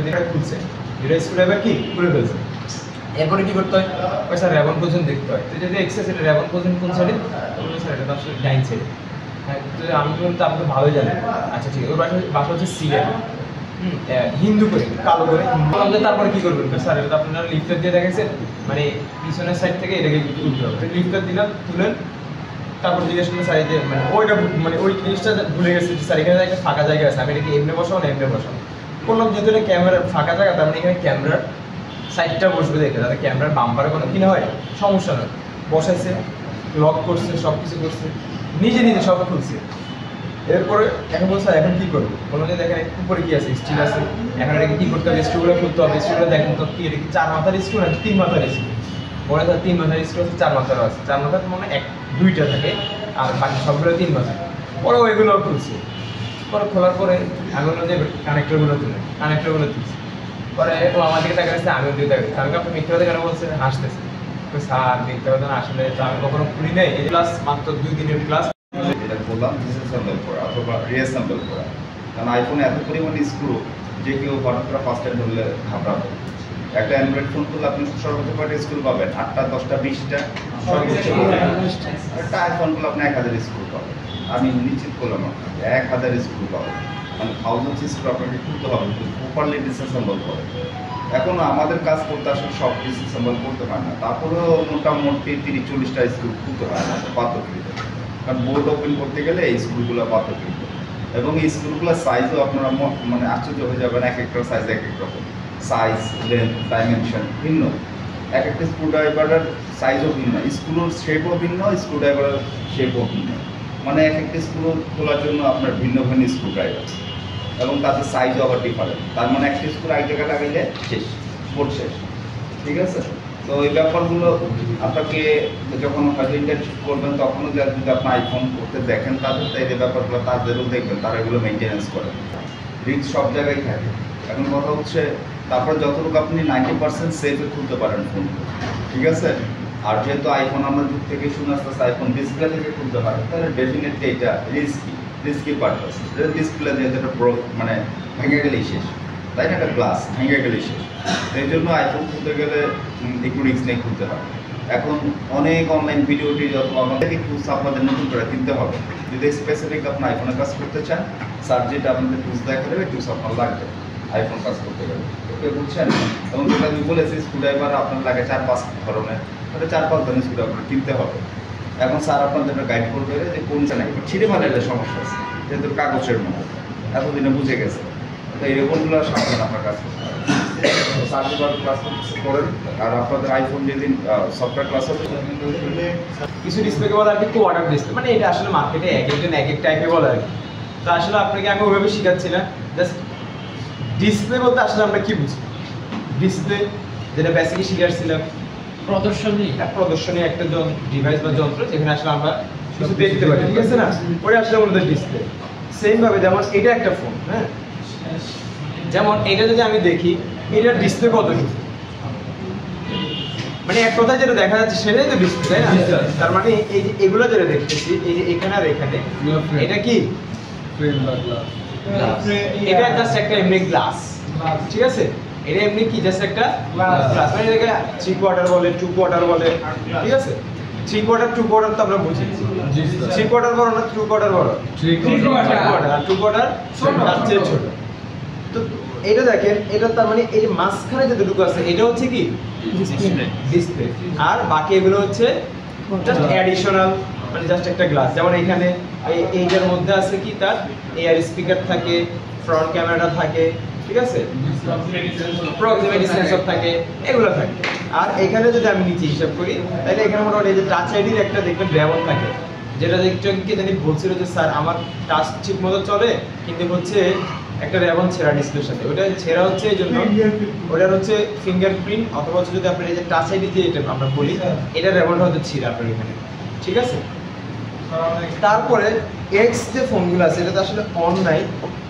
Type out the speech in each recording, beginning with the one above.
দিকে খুলছে, এটা স্ক্রুড্রাইভার কি খুলে ফেলছে। এরপরে কি করতে হয়, ওই স্যার র্যাবন পজিশন দেখতে হয়। তো যদি এক্সেস এটা র্যাবন পজিশন কোন সাইডে, বলুন স্যার এটা তো আসলে ডাইন সাইডে। হ্যাঁ, তো আমি বলতে আপনি তো ভালোই জানেন। আচ্ছা ঠিক আছে, ওর বাসা হচ্ছে সিলেট, হিন্দু করে কালো করে। তারপরে কি করবেন স্যার, এটা তো আপনারা লিফটার দিয়ে দেখেছেন, মানে পিছনের সাইড থেকে এটাকে তুলতে হবে। লিফটার দিলাম, তুলেন, তারপর জিজ্ঞেস করলে স্যার যে মানে ওইটা মানে ওই জিনিসটা ভুলে গেছে যে স্যার এখানে একটা ফাঁকা জায়গা আছে, আমি এটাকে এমনি বসাবো না এমনি বসাবো। বললাম যেহেতু এটা ক্যামেরার ফাঁকা জায়গা, তার মানে এখানে ক্যামেরার সাইডটা বসবে দেখে, যাতে ক্যামেরার বাম্পারে কোনো কি না হয়, সমস্যা নয়। বসাইছে, লক করছে, সব কিছু করছে, নিজে নিজে সব খুলছে। এরপরে এখন বলছে এখন কী করবো, বললো যে দেখেন উপরে কি আছে, স্টিল আছে, এখন এটাকে কী করতে হবে, স্ক্রুগুলো খুলতে হবে। স্ক্রুগুলো দেখেন তো কি, এটা কি 4 মাথার স্ক্রু নাকি 3 মাথার স্ক্রু? বলে স্যার 3 মাথার স্ক্রু আছে, 4 মাথারও আছে। 4 মাথার মানে 2টা থাকে, আর বাকি সবগুলো 3 মাথার। পরে ওইগুলো খুলছে। পরে খোলার পরে আমি বললাম যে কানেক্টরগুলো তুলছে। পরে ও আমার দিকে তাকাচ্ছে, আমিও দিকে তাকাচ্ছি। আমি আপনি মিথ্যা কথা কেন বলছেন, হাসতেছে। তো স্যার মিথ্যা কথা না, আসলে তো আমি কখনো খুলি নাই, এই ক্লাস মাত্র 2 দিনের ক্লাস। এটা বললাম ডিসঅ্যাসেম্বল করা অথবা রিঅ্যাসেম্বল করা, কারণ আইফোনে এত পরিমাণে স্ক্রু যে কেউ হঠাৎ করে ফার্স্ট টাইম ধরলে ঘাবড়াবে। একটা অ্যান্ড্রয়েড ফোন করলে আপনি সর্বোচ্চ কয়টা স্ক্রু পাবেন, 8টা 10টা 20টা সর্বোচ্চ। একটা আইফোনগুলো আপনি 1000 স্ক্রু পাবেন, আমি নিশ্চিত করলাম আপনাকে 1000 স্ক্রু পাবেন, মানে থাউজেন্ড স্ক্রু আপনাকে খুলতে হবে প্রপারলি ডিসঅ্যাসেম্বল করে। এখন আমাদের কাজ করতে আসলে সব ডিসঅ্যাসেম্বল করতে হয় না, তারপরেও মোটামুটি 30-40টা স্ক্রু খুলতে হয় না পাথরকৃত, কারণ বোর্ড ওপেন করতে গেলে এই স্ক্রুগুলো পাথরকৃত। এবং এই স্ক্রুগুলোর সাইজও আপনারা মানে আশ্চর্য হয়ে যাবেন, এক একটা সাইজ এক এক রকম, সাইজ লেন্থ ডাইমেনশন ভিন্ন, এক একটা স্ক্রুড্রাইভারের সাইজও ভিন্ন, স্ক্রুর শেপও ভিন্ন, স্ক্রুড্রাইভারের শেপও ভিন্ন, মানে এক একটা স্ক্রু খোলার জন্য আপনার ভিন্ন ভিন্ন স্ক্রুড্রাইভার এবং তাদের সাইজও আবার ডিফারেন্ট। তার মানে একটা স্ক্রু এক জায়গায় লাগাইলে শেষ, বোর্ড শেষ, ঠিক আছে। তো এই ব্যাপারগুলো আপনাকে যখন হয়তো ইন্টার্নশিপ করবেন তখনও যদি আপনি আইফোন করতে দেখেন তাদের, তো এই ব্যাপারগুলো তাদেরও দেখবেন, তারা এগুলো মেনটেন্যান্স করে। রিস্ক সব জায়গায় থাকে। এখন কথা হচ্ছে তারপর যতটুকু আপনি 90% সেফে খুলতে পারেন ফোন, ঠিক আছে। আর যেহেতু আইফোন আমরা যুগ থেকে শুনে আসতেছে আইফোন ডিসপ্লে থেকে খুলতে হয়, তাহলে ডেফিনেটলি এটা রিস্কি পারপাস। ডিসপ্লে যেহেতু একটা মানে ভেঙে গেলেই শেষ, তাই না, একটা গ্লাস ভেঙে গেলেই শেষ। এই জন্য আইফোন খুলতে গেলে একটু রিস্ক নিয়ে খুলতে হয়। এখন অনেক অনলাইন ভিডিও যত আমাদেরকে টুলস আপনাদের নতুন করে কিনতে হবে। যদি স্পেসিফিক আপনি আইফোনে কাজ করতে চান, স্যার যেটা আপনাদের টুলস দেখা দেবে, টুলস আপনার লাগবে আইফোন কাজ করতে গেলে, ওকে বুঝছেন। এবং যেটা আমি বলেছি স্ক্রুড্রাইভার আপনার লাগে 4-5 ধরনের, তাহলে 4-5 ধরনের স্ক্রুড্রাইভার কিনতে হবে। এখন স্যার আপনাদের গাইড করবে যে কোনটা নাই, ছিঁড়ে মারলে সমস্যা আছে, যেহেতু কাগজের মতো এতদিনে বুঝে গেছে। তো এরকমগুলো সাবধান আপনার কাজ করতে হবে। স্যার যেভাবে ক্লাস করেন, আর আপনাদের আইফোন যেদিন সফটওয়্যার ক্লাস হবে কিছু ডিসপ্লেকে বলা আর কি কোয়ার্টার ডিসপ্লে, মানে এটা আসলে মার্কেটে এক একজন এক এক টাইপে বলে আর কি। তো আসলে আপনাকে আমি ওইভাবে শেখাচ্ছি না, জাস্ট ডিসপ্লে বলতে আসলে আমরা কি বুঝি। ডিসপ্লে যেটা বেসিকলি শিখাচ্ছিলাম, প্রদর্শনী একটা ডিভাইস বা যন্ত্র যেখানে আসলে আমরা কিছু দেখতে পারি, ঠিক আছে না, ওটা আসলে আমাদের ডিসপ্লে। সেম ভাবে যেমন এটা একটা ফোন, হ্যাঁ, যেমন এটা যদি আমি দেখি এটার ডিসপ্লে কতটুকু, মানে এক কথায় যেটা দেখা যাচ্ছে সেটাই তো ডিসপ্লে, তাই না। তার মানে এই যে এগুলো যেটা দেখতেছি, এই যে এখানে আর এখানে, এটা কি এটা জাস্ট একটা এমনি গ্লাস, ঠিক আছে। এটা এমনি কি জাস্ট একটা গ্লাস, মানে এটাকে 3 কোয়ার্টার বলে, 2 কোয়ার্টার বলে, ঠিক আছে। 3 কোয়ার্টার 2 কোয়ার্টার তো আমরা বুঝি, 3 কোয়ার্টার বড় না 2 কোয়ার্টার বড়, 3 কোয়ার্টার, আর 2 কোয়ার্টার তার চেয়ে ছোট। তো এটা দেখেন, এটা তার মানে এই যে মাঝখানে যেটুকু আছে এটা হচ্ছে কি ডিসপ্লে, আর বাকি এগুলো হচ্ছে জাস্ট অ্যাডিশনাল, মানে জাস্ট একটা গ্লাস। যেমন এখানে এইটার মধ্যে আছে কি তার এয়ার স্পিকার থাকে, ফ্রন্ট ক্যামেরাটা থাকে, ঠিক আছে, প্রক্সিমিটি সেন্সর থাকে, এগুলো থাকে। আর এখানে যদি আমি নিচে হিসাব করি তাহলে এখানে মোটামুটি এই যে টাচ আইডির একটা দেখবেন র্যাবন থাকে, যেটা দেখতে কি জানি বলছিল যে স্যার আমার টাচ ঠিক মতো চলে, কিন্তু হচ্ছে একটা র্যাবন ছেঁড়া ডিসপ্লের সাথে। ওটা ছেঁড়া হচ্ছে এই জন্য, ওটার হচ্ছে ফিঙ্গারপ্রিন্ট অথবা হচ্ছে যদি আপনার এই যে টাচ আইডি যে এটা আমরা বলি, এটা র্যাবনটা হচ্ছে ছিঁড়া আপনার এখানে, ঠিক আছে। তারপরে এক্স যে ফোনগুলো আছে এটাতে আসলে অন নাই,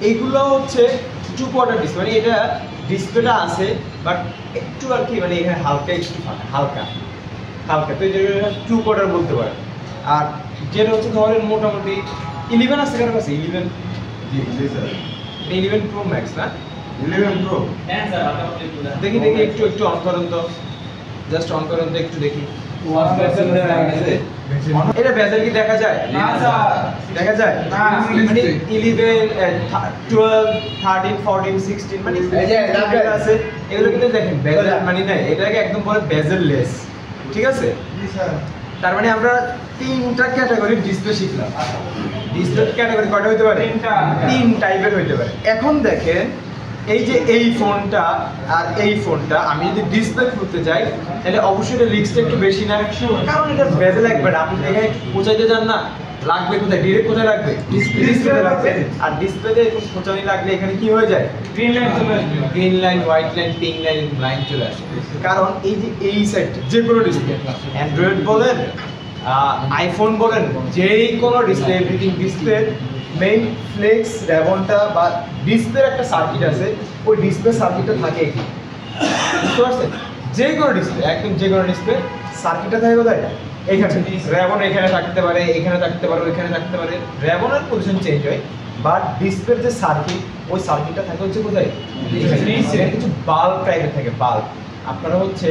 এইগুলো হচ্ছে 2 কোয়ার্টার ডিসপ্লে, মানে এটা ডিসপ্লেটা আছে বাট একটু আর কি, মানে এখানে হালকা একটু হালকা, তো এই যে 2 কোয়ার্টার বলতে পারে। আর যেটা হচ্ছে ধরেন মোটামুটি 11 আছে কারো কাছে, 11 প্রো ম্যাক্স না, 11 Pro দেখি একটু অন করুন তো, জাস্ট অন করুন তো একটু দেখি। এটা বেজেল কি দেখা যায়? না স্যার, দেখা যায় না। মানে 11 12 13 14 16 মানে এই যে বেজেল আছে, এগুলো কিন্তু দেখেন বেজেল মানে না, এটাকে একদম বলে বেজেল লেস। ঠিক আছে, জি স্যার। তার মানে আমরা তিনটা ক্যাটাগরির ডিসপ্লে শিখলাম। ডিসপ্লে ক্যাটাগরি কয়টা হতে পারে? তিন টাইপের হতে পারে। এখন দেখেন এই যে এই ফোনটা আর এই ফোনটা আমি যদি ডিসপ্লে খুলতে যাই তাহলে অবশ্যই এটা রিস্কটা একটু বেশি না, কারণ এটা বেজেল লাগবে না। আপনি এখানে পৌঁছাইতে যান না, লাগবে কোথায়? ডিরেক্ট কোথায় লাগবে? ডিসপ্লেতে লাগবে। আর ডিসপ্লেতে এরকম খোঁচানি লাগলে এখানে কি হয়ে যায়? গ্রিন লাইন চলে আসবে। Green line, white line, pink line, line চলে আসে। কারণ এই যে এই সাইডটা যে কোনো ডিসপ্লে, অ্যান্ড্রয়েড বলেন আইফোন বলেন, যেই কোনো display, everything display main flex রেবনটা বা ডিসপ্লের একটা সার্কিট আছে, ওই ডিসপ্লে সার্কিটটা থাকে এখানে। বুঝতে পারছেন? যে কোনো ডিসপ্লে, একদম যে কোনো ডিসপ্লে সার্কিটটা থাকে কোথায়? এইখানে। রেবন এখানে থাকতে পারে, এখানে থাকতে পারে, ওইখানে থাকতে পারে। রেবনের পজিশন চেঞ্জ হয়, বাট ডিসপ্লের যে সার্কিট, ওই সার্কিটটা থাকে হচ্ছে কোথায়? এখানে কিছু বাল্ব টাইপের থাকে, বাল্ব। আপনারা হচ্ছে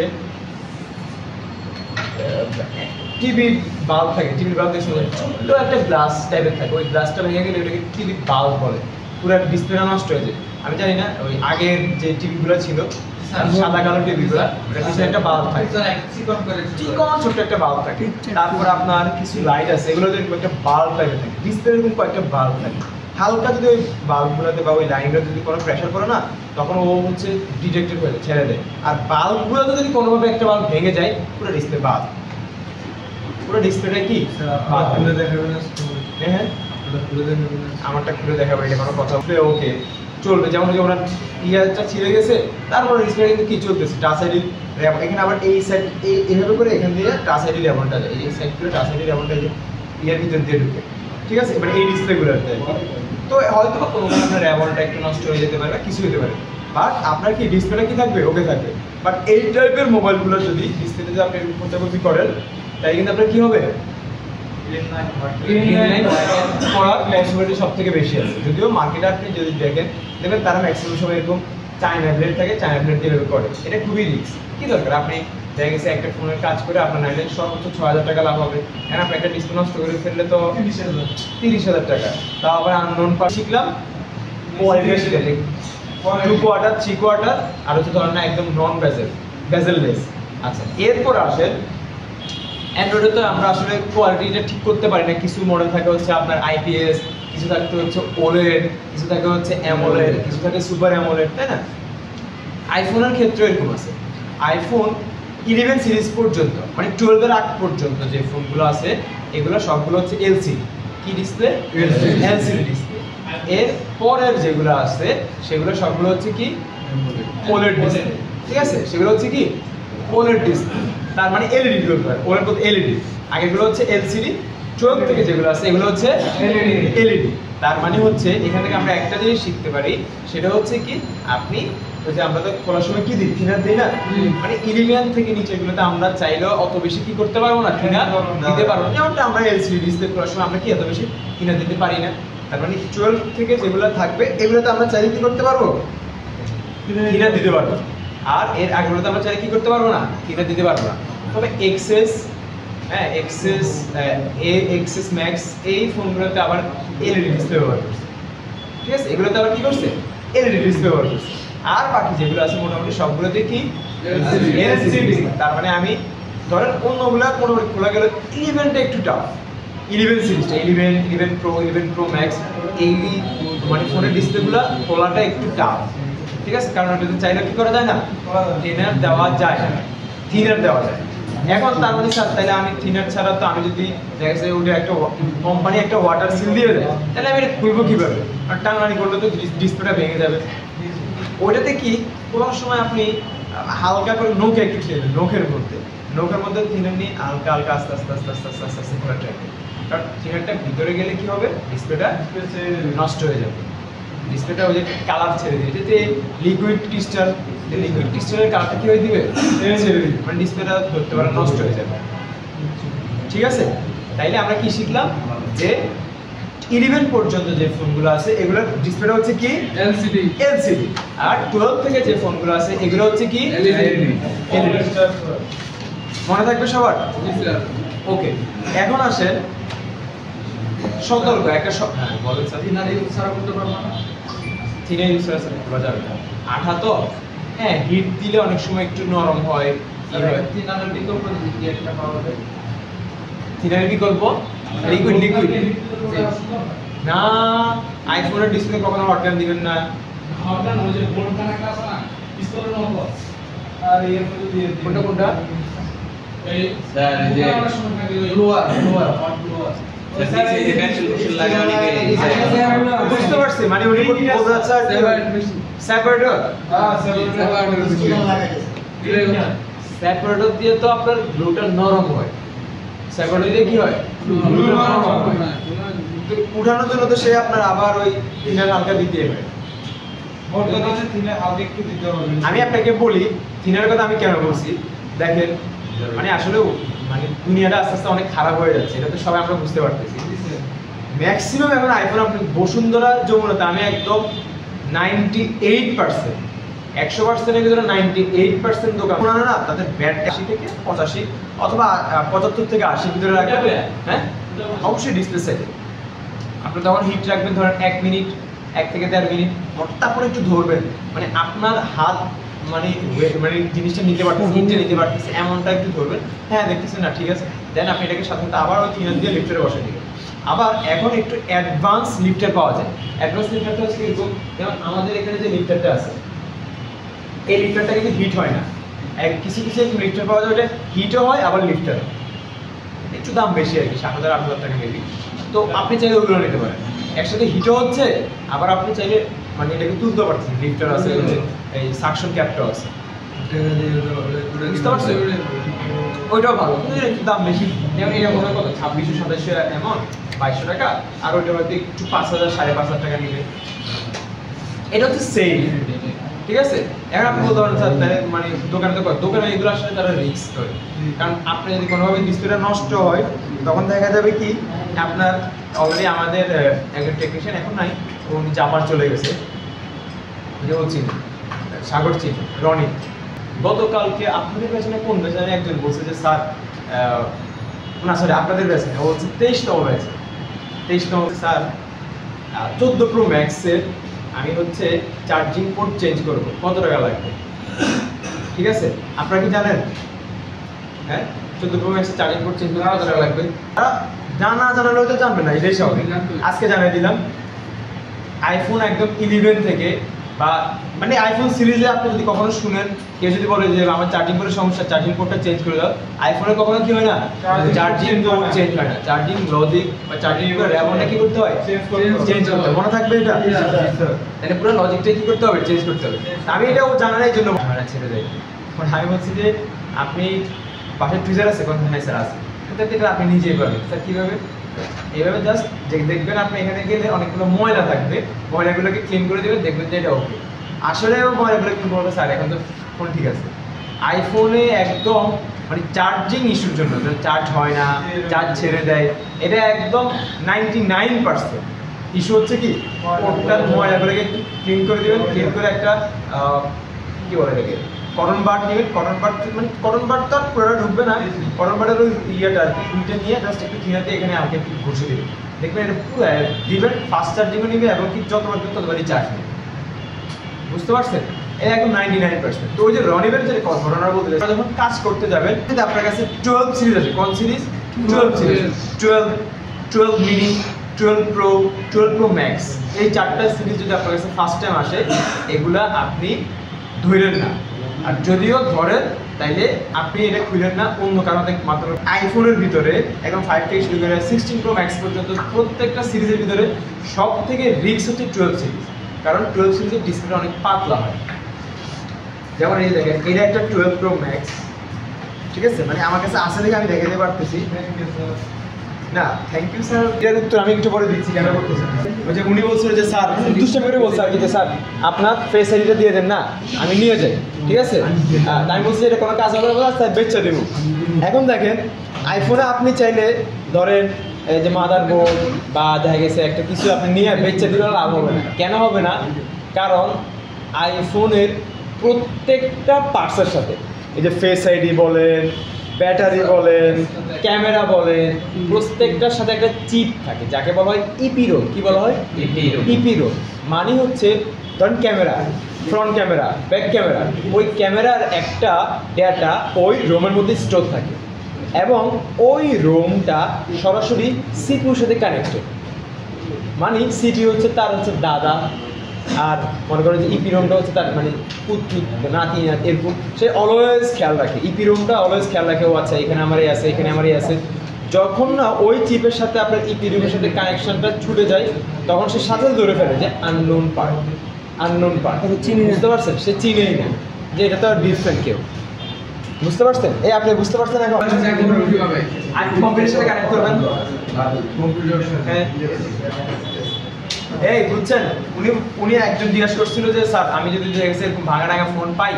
টিভি বাল্ব থাকে, টিভি বাল্ব দেখে ছোট্ট একটা গ্লাস টাইপের থাকে, ওই গ্লাসটা ভেঙে গেলে ওটাকে টিভি বাল্ব বলে। পুরো ডিসপ্লেটা নষ্ট হয়ে যায়। আমি জানি না ওই আগের যে টিভিগুলো ছিল সাদা কালো টিভিগুলো, ওটার পিছনে একটা বাল্ব থাকে, চিকন ছোট্ট একটা বাল্ব থাকে। তারপর আপনার কিছু লাইট আছে, এগুলো একটা বাল্ব টাইপের থাকে। ডিসপ্লে এরকম কয়েকটা বাল্ব থাকে। হালকা যদি ওই বাল্বগুলোতে বা ওই লাইনগুলোতে যদি কোনো প্রেশার পড়ে না, তখন ও হচ্ছে ডিটেক্টেড হয়ে যায়, ছেড়ে দেয়। আর বাল্বগুলোতে যদি কোনোভাবে একটা বাল্ব ভেঙে যায়, পুরো ডিসপ্লে বাদ, পুরো ডিসপ্লেটা কি বাদ। খুলে দেখাবেন না? হ্যাঁ, ওটা খুলে দেখাবেন না? আমারটা খুলে দেখাবো, এটা কোনো কথা বলবে ওকে চলবে। যেমন যে ওনার ইয়ারটা ছিঁড়ে গেছে, তারপর ডিসপ্লে কিন্তু কি চলতেছে, টাচ আইডি র্যাম। এখানে আবার এই সাইড এইভাবে করে এখান দিয়ে টাচ আইডি র্যামটা যায়, এই সাইড করে টাচ আইডি র্যামটা যে ইয়ার ভিতর দিয়ে ঢুকে। ঠিক আছে, এবার এই ডিসপ্লেগুলোতে তো হয়তো বা কোনো আপনার র্যামটা একটু নষ্ট হয়ে যেতে পারে বা কিছু হতে পারে, বাট আপনার কি ডিসপ্লেটা কি থাকবে? ওকে থাকবে। বাট এই টাইপের মোবাইলগুলো যদি ডিসপ্লেতে যদি আপনি খোঁচাখুচি করেন, তাই কিন্তু আপনার কি হবে? করার পসিবিলিটি সব থেকে বেশি আছে। যদিও মার্কেটে আপনি যদি দেখেন, দেখবেন তারা ম্যাক্সিমাম সময় এরকম চায়না ব্লেড থাকে, চায়না ব্লেড দিয়ে করে। এটা খুবই রিস্ক। কি দরকার? আপনি দেখা গেছে একটা ফোনের কাজ করে আপনার নাইলে সর্বোচ্চ 6,000 টাকা লাভ হবে, এখন আপনি একটা ডিসপ্লে নষ্ট করে ফেললে তো 30,000 টাকা। তাও আবার আননোন পা শিখলাম, কোয়ালিটি শিখে 2 কোয়ার্টার 3 কোয়ার্টার আর হচ্ছে ধরেন না একদম নন বেজেল, বেজেললেস। আচ্ছা, এরপর আসেন অ্যান্ড্রয়েডে তো আমরা আসলে কোয়ালিটিটা ঠিক করতে পারি না। কিছু মডেল থাকে হচ্ছে আপনার আইপিএস, কিছু থাকতে হচ্ছে ওলেড, কিছু থাকে হচ্ছে অ্যামোলেড, কিছু থাকে সুপার অ্যামোলেড, তাই না? আইফোনের ক্ষেত্রে এরকম আছে। আইফোন 11 সিরিজ পর্যন্ত, মানে 12 এর আগ পর্যন্ত যে ফোনগুলো আছে, এগুলো সবগুলো হচ্ছে এলসিডি। কি ডিসপ্লে? LCD display. এর পরের যেগুলো আছে সেগুলো সবগুলো হচ্ছে কি ওলেড ডিসপ্লে। ঠিক আছে, সেগুলো হচ্ছে কি ওলেড ডিসপ্লে। তার মানে এলইডি গুলো, ওলেড বলতে এলইডি। আগেগুলো হচ্ছে এলসিডি, 12 থেকে যেগুলো আছে এগুলো হচ্ছে এলইডি। তার মানে হচ্ছে এখান থেকে আমরা একটা জিনিস শিখতে পারি, সেটা হচ্ছে কি আপনি ওই যে আমরা তো খোলার সময় কি দিই, থিনার দিই না? মানে 11 থেকে নিচেগুলোতে আমরা চাইলেও অত বেশি কি করতে পারবো না, থিনার দিতে পারবো না। যেমনটা আমরা এলসিডি ডিসপ্লে খোলার সময় আমরা কি এত বেশি থিনার দিতে পারি না। তার মানে 12 থেকে যেগুলো থাকবে এগুলোতে আমরা চাইলে কি করতে পারবো, থিনার দিতে পারবো। আর এর আগেগুলোতে আমরা চাইলে কি করতে পারবো না, থিনার দিতে পারবো না। তবে এক্সেস, হ্যাঁ এক্সেস, এক্সেস ম্যাক্স, এই ফোনগুলোতে আবার এলইডি ডিসপ্লে ব্যবহার করছে। ঠিক আছে, এগুলোতে আবার কি করছে, এলইডি ডিসপ্লে ব্যবহার করছে। আর বাকি যেগুলো আছে মোটামুটি সবগুলোতে কি এলসিডি। তার মানে আমি ধরেন অন্যগুলো মোটামুটি খোলা গেল, 11টা একটু টাফ। 11 সিরিজটা 11 প্রো, 11 প্রো ম্যাক্স, এই মানে ফোনের ডিসপ্লেগুলো খোলাটা একটু টাফ। ঠিক আছে, কারণ ওটাতে চাইলে কি করা যায় না, থিনার দেওয়া যায় না, থিনার দেওয়া যায়। এখন তার মানে স্যার তাহলে আমি থিনার ছাড়া তো আমি যদি দেখা যাচ্ছে ওটা একটা কোম্পানি একটা ওয়াটার সিল দিয়ে দেয়, তাহলে আমি এটা খুলবো কিভাবে? আর টানাটানি করলে তো ডিসপ্লেটা ভেঙে যাবে। ওইটাতে কি কোনো সময় আপনি হালকা করে নৌকে একটু খেলবেন, নৌকের মধ্যে থিনার নিয়ে হালকা হালকা আস্তে আস্তে আস্তে আস্তে আস্তে আস্তে আস্তে করে ট্রাই, কারণ থিনারটা ভিতরে গেলে কি হবে, ডিসপ্লেটা নষ্ট হয়ে যাবে। ডিসপ্লেটা ওই যে কালার ছেড়ে দিয়ে, যে লিকুইড ক্রিস্টাল, লিকুইড ক্রিস্টালের কালারটা কি হয়ে দিবে, ছেড়ে দিবে, মানে ডিসপ্লেটা ধরতে পারে নষ্ট হয়ে যাবে। ঠিক আছে, তাইলে আমরা কি শিখলাম যে 11 পর্যন্ত যে ফোনগুলো আছে এগুলোর ডিসপ্লেটা হচ্ছে কি এলসিডি এলসিডি, আর 12 থেকে যে ফোনগুলো আছে এগুলো হচ্ছে কি এলইডি মনে থাকবে সবার? জি স্যার ওকে, এখন আসেন সতর্ক একটা হ্যাঁ বলেন স্যার। দিনারি সারা করতে পারবো না থিনার ইউজ করা করা যাবে না, আঠা তো হ্যাঁ হিট দিলে অনেক সময় একটু নরম হয়। দিনারের বিকল্প যদি একটা পাওয়া যায় থিনারের বিকল্প লিকুইড লিকুইড না, আইফোনের ডিসপ্লে কখনো হটগান দিবেন না। হঠাৎ ওই যে বোর্ড কানেক্ট আছে না পিস্তলের মতো আর এর মধ্যে দিয়ে কোনটা কোনটা? এই স্যার এই যে ব্লোয়ার হট ব্লোয়ার স্যার এই যে পেন্সিল কুশন লাগে অনেকে বুঝতে পারছি, মানে উনি বলতে চাচ্ছেন সেপারেটর। সেপারেটর দিয়ে তো আপনার গ্লুটা নরম হয়, সেপারেটর দিয়ে কি হয় গ্লুটা নরম হয়। তো উঠানোর জন্য তো সে আপনার আবার ওই থিনার হালকা দিতে হবে। আমি আপনাকে বলি থিনার কথা আমি কেন বলছি, দেখেন মানে আসলে মানে দুনিয়াটা আস্তে আস্তে অনেক খারাপ হয়ে যাচ্ছে, এটা তো সবাই আমরা বুঝতে পারতেছি। ম্যাক্সিমাম এখন আইফোন আপনি বসুন্ধরা যমুনাতে আমি একদম 98% 100% এর ভিতরে 98% দোকান ওনারা না তাদের ব্যাট 80 থেকে 85 অথবা 75 থেকে 80 ভিতরে রাখবে। হ্যাঁ অবশ্যই ডিসপ্লে সাইডে আপনি তখন হিট রাখবেন ধরেন 1 মিনিট 1 থেকে 1.5 মিনিট, তারপরে একটু ধরবেন মানে আপনার হাত মানে মানে জিনিসটা নিতে পারতেছে হিটটা নিতে পারতেছে এমনটা একটু ধরবেন। হ্যাঁ দেখতেছেন না ঠিক আছে, দেন আপনি এটাকে সাথে সাথে আবার ওই থিনার দিয়ে লিফটারে বসে দিবেন। আবার এখন একটু অ্যাডভান্স লিফটার পাওয়া যায়। অ্যাডভান্স লিফটারটা হচ্ছে এরকম, যেমন আমাদের এখানে যে লিফটারটা আছে এই লিফটারটা কিন্তু হিট হয় না, কিছু কিছু লিফটার পাওয়া যায় ওটা হিটও হয় আবার লিফটার একটু দাম বেশি আর কি, 7,000-8,000 টাকা মেবি। তো আপনি চাইলে ওগুলো নিতে পারেন, একসাথে হিটও হচ্ছে আবার আপনি চাইলে মানে এটাকে তুলতে পারছেন, লিফটার আছে এই সাকশন ক্যাপটাও আছে, বুঝতে পারছেন? ওইটাও ভালো কিন্তু একটু দাম বেশি। যেমন এটা মনে হয় কত 2600-2700 এমন 2200 টাকা, আর ওইটা হয়তো একটু 5,000-5,500 টাকা নিবে। এটা হচ্ছে সেম, ঠিক আছে? এখন আপনি বলতে পারেন স্যার তাহলে মানে দোকানে তো দোকানে এগুলো আসলে তারা রিস্ক করে, কারণ আপনি যদি কোনোভাবে ডিসপ্লেটা নষ্ট হয় তখন দেখা যাবে কি আপনার অলরেডি আমাদের একজন টেকনিশিয়ান এখন নাই, উনি জাপান চলে গেছে, যে বলছি সাগর চিন রনি, গতকালকে আপনাদের পেছনে কোন পেছনে একজন বলছে যে স্যার না সরি আপনাদের পেছনে ও বলছে 23তম ব্যাচে 23তম স্যার 14 প্রো ম্যাক্সের আমি হচ্ছে চার্জিং পোর্ট চেঞ্জ করব, কত টাকা লাগবে? ঠিক আছে, আপনারা কি জানেন? হ্যাঁ 14 প্রো ম্যাক্সের চার্জিং পোর্ট চেঞ্জ করতে কত টাকা লাগবে? জানা জানালে হয়তো জানবে না, এটাই স্বাভাবিক। আজকে জানিয়ে দিলাম আইফোন একদম 11 থেকে বা মানে আইফোন সিরিজে আপনি যদি কখনো শুনেন কেউ যদি বলে যে আমার চার্জিং পোর্টের সমস্যা চার্জিং পোর্টটা চেঞ্জ করে দাও, আইফোনে কখনো কি হয় না চার্জিং পোর্ট চেঞ্জ হয় না, চার্জিং লজিক বা চার্জিং র্যামটা কি করতে হয় চেঞ্জ করতে হয়। মনে থাকবে এটা, তাহলে পুরো লজিকটা কি করতে হবে চেঞ্জ করতে হবে। আমি এটাও জানার জন্য ছেড়ে দেয়। আমি বলছি যে আপনি পাশে ট্রিজার আছে কোন? হ্যাঁ স্যার আছে। এটা আপনি নিজেই পাবেন স্যার কিভাবে? এইভাবে জাস্ট দেখবেন আপনি এখানে গেলে অনেকগুলো ময়লা থাকবে, ময়লাগুলোকে ক্লিন করে দেবেন, দেখবেন যে এটা ওকে। আসলে ময়লাগুলো ক্লিন করবে স্যার এখন তো ফোন ঠিক আছে। আইফোনে একদম মানে চার্জিং ইস্যুর জন্য চার্জ হয় না, চার্জ ছেড়ে দেয়, এটা একদম 99% ইস্যু হচ্ছে কি ওটার ময়লাগুলোকে ক্লিন করে দেবেন, ক্লিন করে একটা কি বলে এটাকে কটন বাড নেবেন, কটন বাড মানে কটন বাড তো পুরোটা ঢুকবে না, কটন বাডের ওই ইয়েটা আর কি দুইটা নিয়ে জাস্ট একটু ক্লিনারতে এখানে আমাকে একটু ঘষে দেবেন, দেখবেন এটা পুরো দিবেন ফাস্ট চার্জিংও নেবে এবং কি যতবার দেবেন ততবারই চার্জ নেবে। বুঝতে পারছেন? এটা একদম 99%। তো ওই যে রনিবের যে ঘটনা বলতে যখন কাজ করতে যাবেন যদি আপনার কাছে 12 সিরিজ আছে, কোন series? 12 series, 12 mini, 12 pro, 12 pro max, এই চারটা সিরিজ যদি আপনার কাছে ফার্স্ট টাইম আসে এগুলা আপনি ধরেন না, আর যদিও ধরেন তাইলে আপনি এটা খুলেন না অন্য কারণের মাধ্যমে। আইফোনের ভিতরে একদম 5 থেকে শুরু করে 16 প্রো ম্যাক্স পর্যন্ত প্রত্যেকটা সিরিজের ভিতরে সব থেকে রিস্ক হচ্ছে 12 সিরিজ, কারণ 12 সিরিজের ডিসপ্লেটা অনেক পাতলা হয়। যেমন এই দেখেন এটা একটা 12 প্রো ম্যাক্স, ঠিক আছে, মানে আমার কাছে আসে দেখে আমি দেখাতে পারতেছি না। থ্যাংক ইউ স্যার, এর উত্তর আমি একটু পরে দিচ্ছি কেন করতেছেন। ওই যে উনি বলছিল যে স্যার দুষ্ট করে বলছে আর কি যে স্যার আপনার ফেস আইডিটা দিয়ে দেন না আমি নিয়ে যাই, ঠিক আছে? আমি বলছি এটা কোনো কাজ হবে না স্যার বেচে দেবো। এখন দেখেন আইফোনে আপনি চাইলে ধরেন এই যে মাদারবোর্ড বা দেখা গেছে একটা কিছু আপনি নিয়ে বেচে দিলেও লাভ হবে না। কেন হবে না? কারণ আইফোনের প্রত্যেকটা পার্টসের সাথে এই যে ফেস আইডি বলেন, ব্যাটারি বলেন, ক্যামেরা বলেন, প্রত্যেকটার সাথে একটা চিপ থাকে যাকে বলা হয় ইপিরো। কি বলা হয়? ইপিরো মানে হচ্ছে ধরুন camera, front camera, back camera, ওই ক্যামেরার একটা ডেটা ওই রোমের মধ্যে স্টোর থাকে এবং ওই রোমটা সরাসরি সিপিইউর সাথে কানেক্টেড। মানে সিপিইউ হচ্ছে তার হচ্ছে দাদা, আর মনে করেন যে ইপি রোমটা হচ্ছে তার মানে পুত্র নাতি এরকম, সে অলওয়েজ খেয়াল রাখে, ইপি রোমটা অলওয়েজ খেয়াল রাখে, ও আচ্ছা এখানে আমারই আছে, এখানে আমারই আছে। যখন না ওই চিপের সাথে আপনার ইপি রোমের সাথে কানেকশনটা ছুটে যায় তখন সে সাথে ধরে ফেলে যে আননোন পার্ট, আননোন পার্ট। বুঝতে পারছেন? সে চিনেই না যে এটা তো আর ডিফারেন্ট কেউ। বুঝতে পারছেন? এই আপনি বুঝতে পারছেন এখন? আর কম্পিউটারের সাথে কানেক্ট করবেন। হ্যাঁ, এই বুঝছেন, উনি একজন জিজ্ঞাসা করছিল যে স্যার আমি যদি এরকম ভাঙা টাঙা ফোন পাই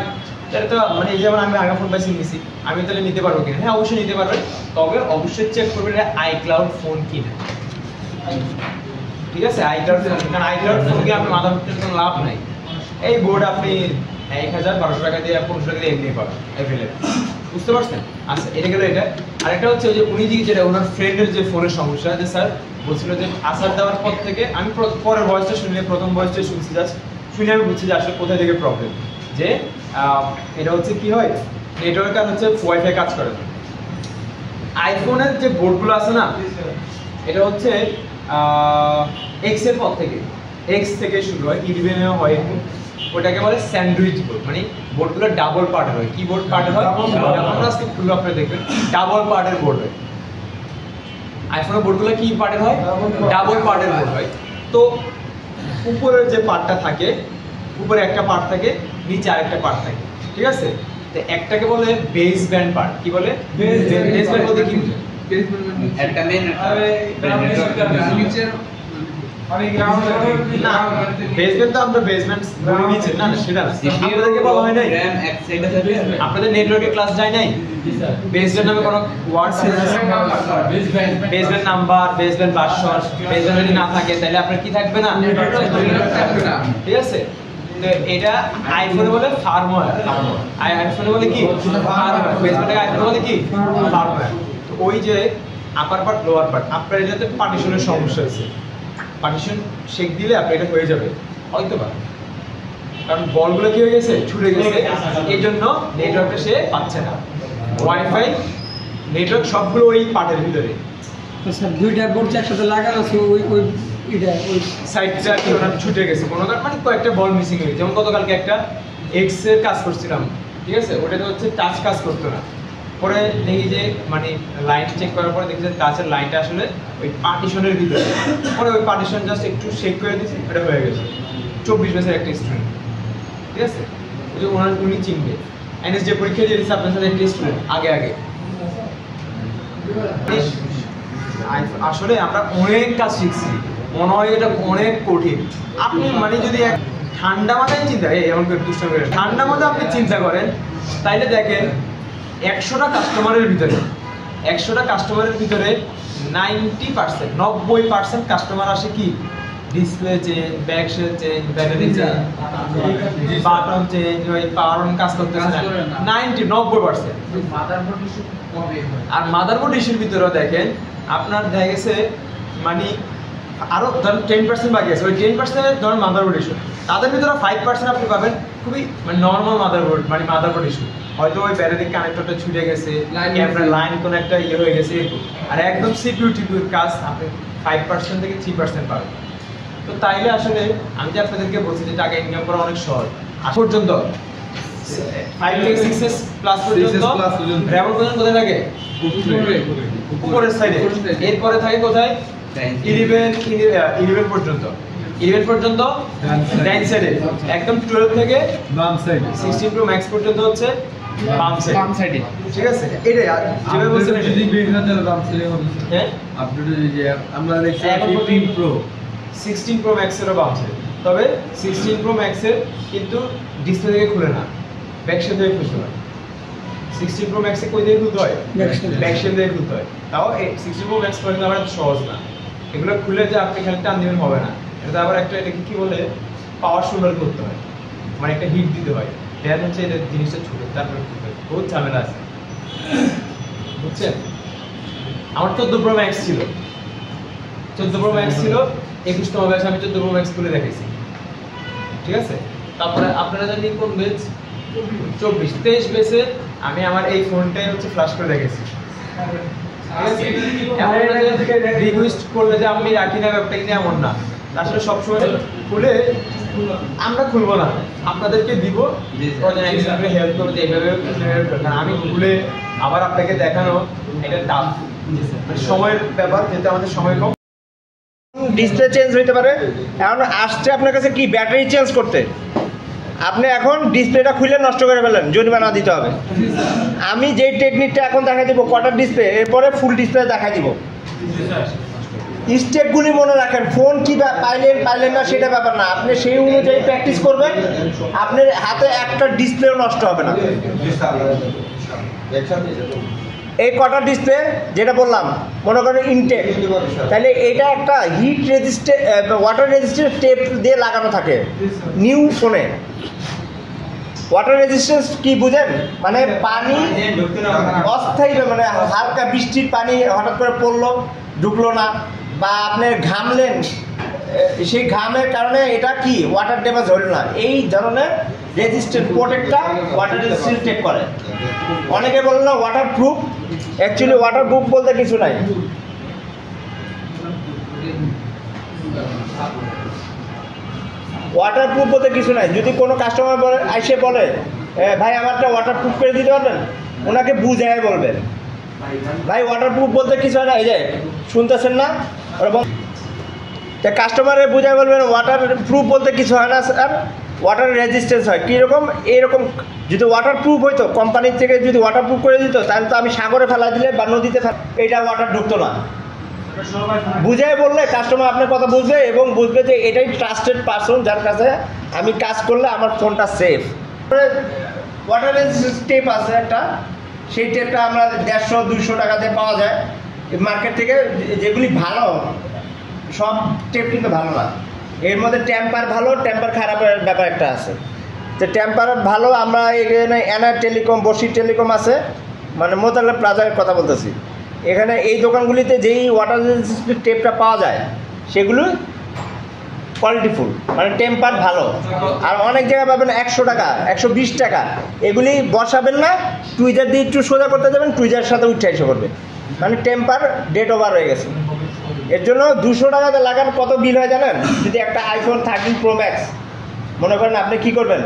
তাহলে তো মানে এই যেমন আমি ভাঙা ফোন পাইছি নিছি, আমি তাহলে নিতে পারবো কিনা? হ্যাঁ অবশ্যই নিতে পারবেন, তবে অবশ্যই চেক করবেন এটা আইক্লাউড ফোন কিনা। ঠিক আছে, আইক্লাউড ফোন, কারণ আইক্লাউড ফোন কি আপনি মাথা মুখতে কোনো লাভ নাই। এই বোর্ড আপনি 1000-1200 টাকা দিয়ে 1500 টাকা দিয়ে এমনি পাবেন অ্যাভেলেবল। বুঝতে পারছেন? আচ্ছা এটা গেল এটা। আরেকটা হচ্ছে যে উনি যেটা ওনার ফ্রেন্ডের যে ফোনের সমস্যা, যে স্যার বলছিল যে আসার দেওয়ার পর থেকে আমি পরের ভয়েসটা শুনলে প্রথম ভয়েসটা শুনছি, জাস্ট শুনে আমি বুঝছি যে আসলে কোথায় থেকে প্রবলেম। যে এটা হচ্ছে কি হয়, নেটওয়ার্ক আর হচ্ছে ওয়াইফাই কাজ করে না। আইফোনের যে বোর্ডগুলো আছে না, এটা হচ্ছে এক্স এর পর থেকে, এক্স থেকে শুরু হয়, 11 হয় এরকম, ওটাকে বলে স্যান্ডউইচ বোর্ড, মানে বোর্ডগুলো ডাবল পার্টের হয়। কি বোর্ড পার্টের হয়? আমরা আজকে খুলে আপনারা দেখবেন ডাবল পার্টের বোর্ড হয়। আইফোনের বোর্ডগুলো কি পার্টের হয়? ডাবল পার্টের বোর্ড হয়। তো উপরের যে পার্টটা থাকে, উপরে একটা পার্ট থাকে, নিচে আরেকটা পার্ট থাকে, ঠিক আছে? তো একটাকে বলে বেস ব্যান্ড পার্ট। কি বলে? বেস ব্যান্ড বলতে কি বুঝেন? একটা মেন নিচের অনেক গ্রাউন্ড না, বেসমেন্ট তো আমরা বেসমেন্ট বলে নিচে না, সেটা না। আপনাদেরকে বলা হয় নাই? RAM এক সাইড আছে, আপনাদের নেটওয়ার্কে ক্লাস যায় নাই? বেসব্যান্ড নামে কোনো ওয়ার্ড আছে? Baseband number, baseband version, baseband যদি না থাকে তাহলে আপনার কি থাকবে না? ঠিক আছে? তো এটা আইফোনে বলে ফার্মওয়্যার, আইফোনে বলে কি ফার্মওয়্যার, বেসব্যান্ডে আইফোনে বলে কি ফার্মওয়্যার। তো ওই যে আপার পার্ট লোয়ার পার্ট, আপনার এটাতে পার্টিশনের সমস্যা হয়েছে, পার্টিশন শেক দিলে আপনার এটা হয়ে যাবে হয়তো বা, কারণ বলগুলো কি হয়ে গেছে, ছুটে গেছে, এই জন্য নেটওয়ার্কটা সে পাচ্ছে না। ওয়াইফাই নেটওয়ার্ক সবগুলো ওই পার্টের ভিতরে। তো স্যার দুইটা বোর্ড একসাথে লাগানো আছে, ওই ওই এটা ওই সাইডটা ছুটে গেছে কোনো কারণ, মানে কয়েকটা বল মিসিং হয়ে গেছে। যেমন গতকালকে একটা এক্স এর কাজ করছিলাম, ঠিক আছে, ওটাতে হচ্ছে টাচ কাজ করতো না। পরে দেখি যে মানে লাইন চেক করার পরে দেখি যে টাচের লাইনটা আসলে ওই পার্টিশনের ভিতরে, পরে ওই পার্টিশন জাস্ট একটু শেক করে দিয়েছি, এটা হয়ে গেছে। 24 বছরের একটা স্টুডেন্ট, ঠিক আছে, ওই যে উনি চিনবে, এনএস যে পরীক্ষা দিয়ে দিচ্ছে আপনার সাথে একটা স্টুডেন্ট আগে আগে। আসলে আমরা অনেক কাজ শিখছি, মনে হয় এটা অনেক কঠিন। আপনি মানে যদি এক ঠান্ডা মাথায় চিন্তা, এমন করে দুষ্ট করে ঠান্ডা মাথায় আপনি চিন্তা করেন, তাইলে দেখেন 100টা কাস্টমারের ভিতরে 90% কাস্টমার আসে কি display change, back shell change, battery change, button change, ওই পাওয়ার অন কাজ করতেছে না, 90% মাদারবোর্ড ইস্যু কবে হয়? আর মাদারবোর্ড ইস্যুর ভিতরেও দেখেন আপনার দেখা গেছে মানে আরো ধরেন 10% বাকি আছে, ওই 10% ধরেন মাদারবোর্ড ইস্যু, তাদের ভিতরে 5% আপনি পাবেন খুবই মানে নর্মাল মাদারবোর্ড, মানে মাদারবোর্ড ইস্যু, হয়তো ওই ব্যাটারি কানেক্টরটা ছুটে গেছে, ক্যামেরা লাইন কোনো একটা ইয়ে হয়ে গেছে এরকম। আর একদম সিপিইউ টিপিউর কাজ আপনি 5% থেকে 3% পাবেন। তো তাইলে আসলে আমি যে আপনাদেরকে বলছি যে টাকা ইনকাম করা অনেক সহজ। আজ পর্যন্ত 5 থেকে 6s প্লাস পর্যন্ত র্যাম পর্যন্ত কোথায় থাকে? উপরের সাইডে। এরপরে থাকে কোথায়? 11 পর্যন্ত, 11 পর্যন্ত ডাইন সাইডে, একদম 12 থেকে বাম সাইড 16 প্রো ম্যাক্স পর্যন্ত হচ্ছে বাম সাইডে, ঠিক আছে? এটাই যেভাবে বলছেন যদি বেগনা তাহলে বাম সাইডে হবে। হ্যাঁ, আপডেট যে আমরা দেখছি এখন 15 প্রো 16 প্রো ম্যাক্স এরও বাম সাইড, তবে 16 প্রো ম্যাক্সের কিন্তু ডিসপ্লে থেকে খুলে না, ব্যাক সাইড থেকে খুলতে হয়। 16 Pro Max এ কই দিয়ে খুলতে হয়? Backshell। ব্যাকশেল দিয়ে খুলতে হয়। তাও এই 16 Pro Max কিন্তু আবার এত সহজ না। এগুলো খুলে যে আপনি খালি টান দিবেন হবে না। এটা আবার একটা এটাকে কি বলে পাওয়ার শোল্ডার করতে হয়, মানে একটা হিট দিতে হয়। দেন হচ্ছে এটা জিনিসটা ছোট, তারপরে খুলতে হয়। বহুত ঝামেলা আছে, বুঝছেন? আমার 14 Pro Max ছিল, 14 Pro Max ছিল, 21তম ব্যাচ আমি 14 Pro Max খুলে দেখাইছি, ঠিক আছে? তারপরে আপনারা জানেন কোন ব্যাচ? 24 23 ব্যাচে আমি আমার এই ফোনটাই হচ্ছে ফ্ল্যাশ করে দেখেছি। রিকোয়েস্ট করলে যে আমি রাখি না ব্যাপারটা কিন্তু এমন না, আসলে সবসময় খুলে আমরা খুলবো না, আপনাদেরকে দিব, হেল্প করবো যে এইভাবে আমি খুলে আবার আপনাকে দেখানো, এটা টাফ, মানে সময়ের ব্যাপার, যেহেতু আমাদের সময় কম। ডিসপ্লে চেঞ্জ হইতে পারে। এখন আসছে আপনার কাছে কি ব্যাটারি চেঞ্জ করতে, আপনি এখন ডিসপ্লেটা খুলে নষ্ট করে ফেলেন, জরিমানা দিতে হবে। আমি যেই টেকনিকটা এখন দেখাই দিব কোয়ার্টার ডিসপ্লে, এরপরে ফুল ডিসপ্লে দেখাই দিব। স্টেপগুলি মনে রাখেন, ফোন কি পাইলেন না সেটা ব্যাপার না, আপনি সেই অনুযায়ী প্র্যাকটিস করবেন, আপনার হাতে একটা ডিসপ্লেও নষ্ট হবে না। এই কটার ডিসপ্লে যেটা বললাম মনে করেন ইনটেক, তাহলে এটা একটা heat resistant water resistant tape দিয়ে লাগানো থাকে নিউ ফোনে। ওয়াটার রেজিস্ট্যান্স কি বুঝেন? মানে পানি অস্থায়ী, মানে হালকা বৃষ্টির পানি হঠাৎ করে পড়লো, ঢুকলো না, বা আপনি ঘামলেন, সেই ঘামের কারণে এটা কি ওয়াটার ড্যামেজ হলো না, এই ধরনের রেজিস্ট্যান্ট প্রোটেক্টটা ওয়াটার রেজিস্ট্যান্ট টেক করে। অনেকে বলেন না water proof, actually water proof বলতে কিছু নাই। ওয়াটার প্রুফ বলতে কিছু নাই। যদি কোনো কাস্টমার এসে বলে ভাই আমারটা ওয়াটার প্রুফ করে দিতে পারবেন, ওনাকে বুঝাই বলবেন ভাই ওয়াটার প্রুফ বলতে কিছু হয় না, এই যে শুনতেছেন না, কাস্টমারে বুঝাই বলবেন ওয়াটার প্রুফ বলতে কিছু হয় না স্যার, ওয়াটার রেজিস্ট্যান্স হয়। কীরকম? এইরকম যদি ওয়াটার প্রুফ হইতো, কোম্পানির থেকে যদি ওয়াটার প্রুফ করে দিত, তাহলে তো আমি সাগরে ফেলা দিলে বা নদীতে এইটা ওয়াটার ঢুকতো না। বুঝাই বললে কাস্টমার আপনার কথা বুঝবে এবং বুঝবে যে এটাই ট্রাস্টেড পারসন, যার কাছে আমি কাজ করলে আমার ফোনটা সেফ। ওয়াটার রেজিস্ট্যান্স টেপ আছে একটা, সেই টেপটা আমরা 150-200 টাকা দিয়ে পাওয়া যায় মার্কেট থেকে, যেগুলি ভালো, সব টেপ কিন্তু ভালো না। এর মধ্যে টেম্পার ভালো, টেম্পার খারাপের ব্যাপার একটা আছে। তো টেম্পার ভালো আমরা এখানে এনআর টেলিকম, বসি টেলিকম আছে, মানে মোতালে প্লাজার কথা বলতেছি, এখানে এই দোকানগুলিতে যেই ওয়াটার রেজিস্ট্যান্স টেপটা পাওয়া যায় সেগুলো কোয়ালিটিফুল, মানে টেম্পার ভালো। আর অনেক জায়গায় পাবেন 100 টাকা, 120 টাকা, এগুলি বসাবেন না, টুইজার দিয়ে একটু সোজা করতে যাবেন, টুইজারের সাথে উঠে এসে করবে, মানে টেম্পার ডেট ওভার হয়ে গেছে। এর জন্য 200 টাকাতে লাগান কত বিল হয় জানেন? যদি একটা iPhone 13 Pro Max মনে করেন, আপনি কি করবেন?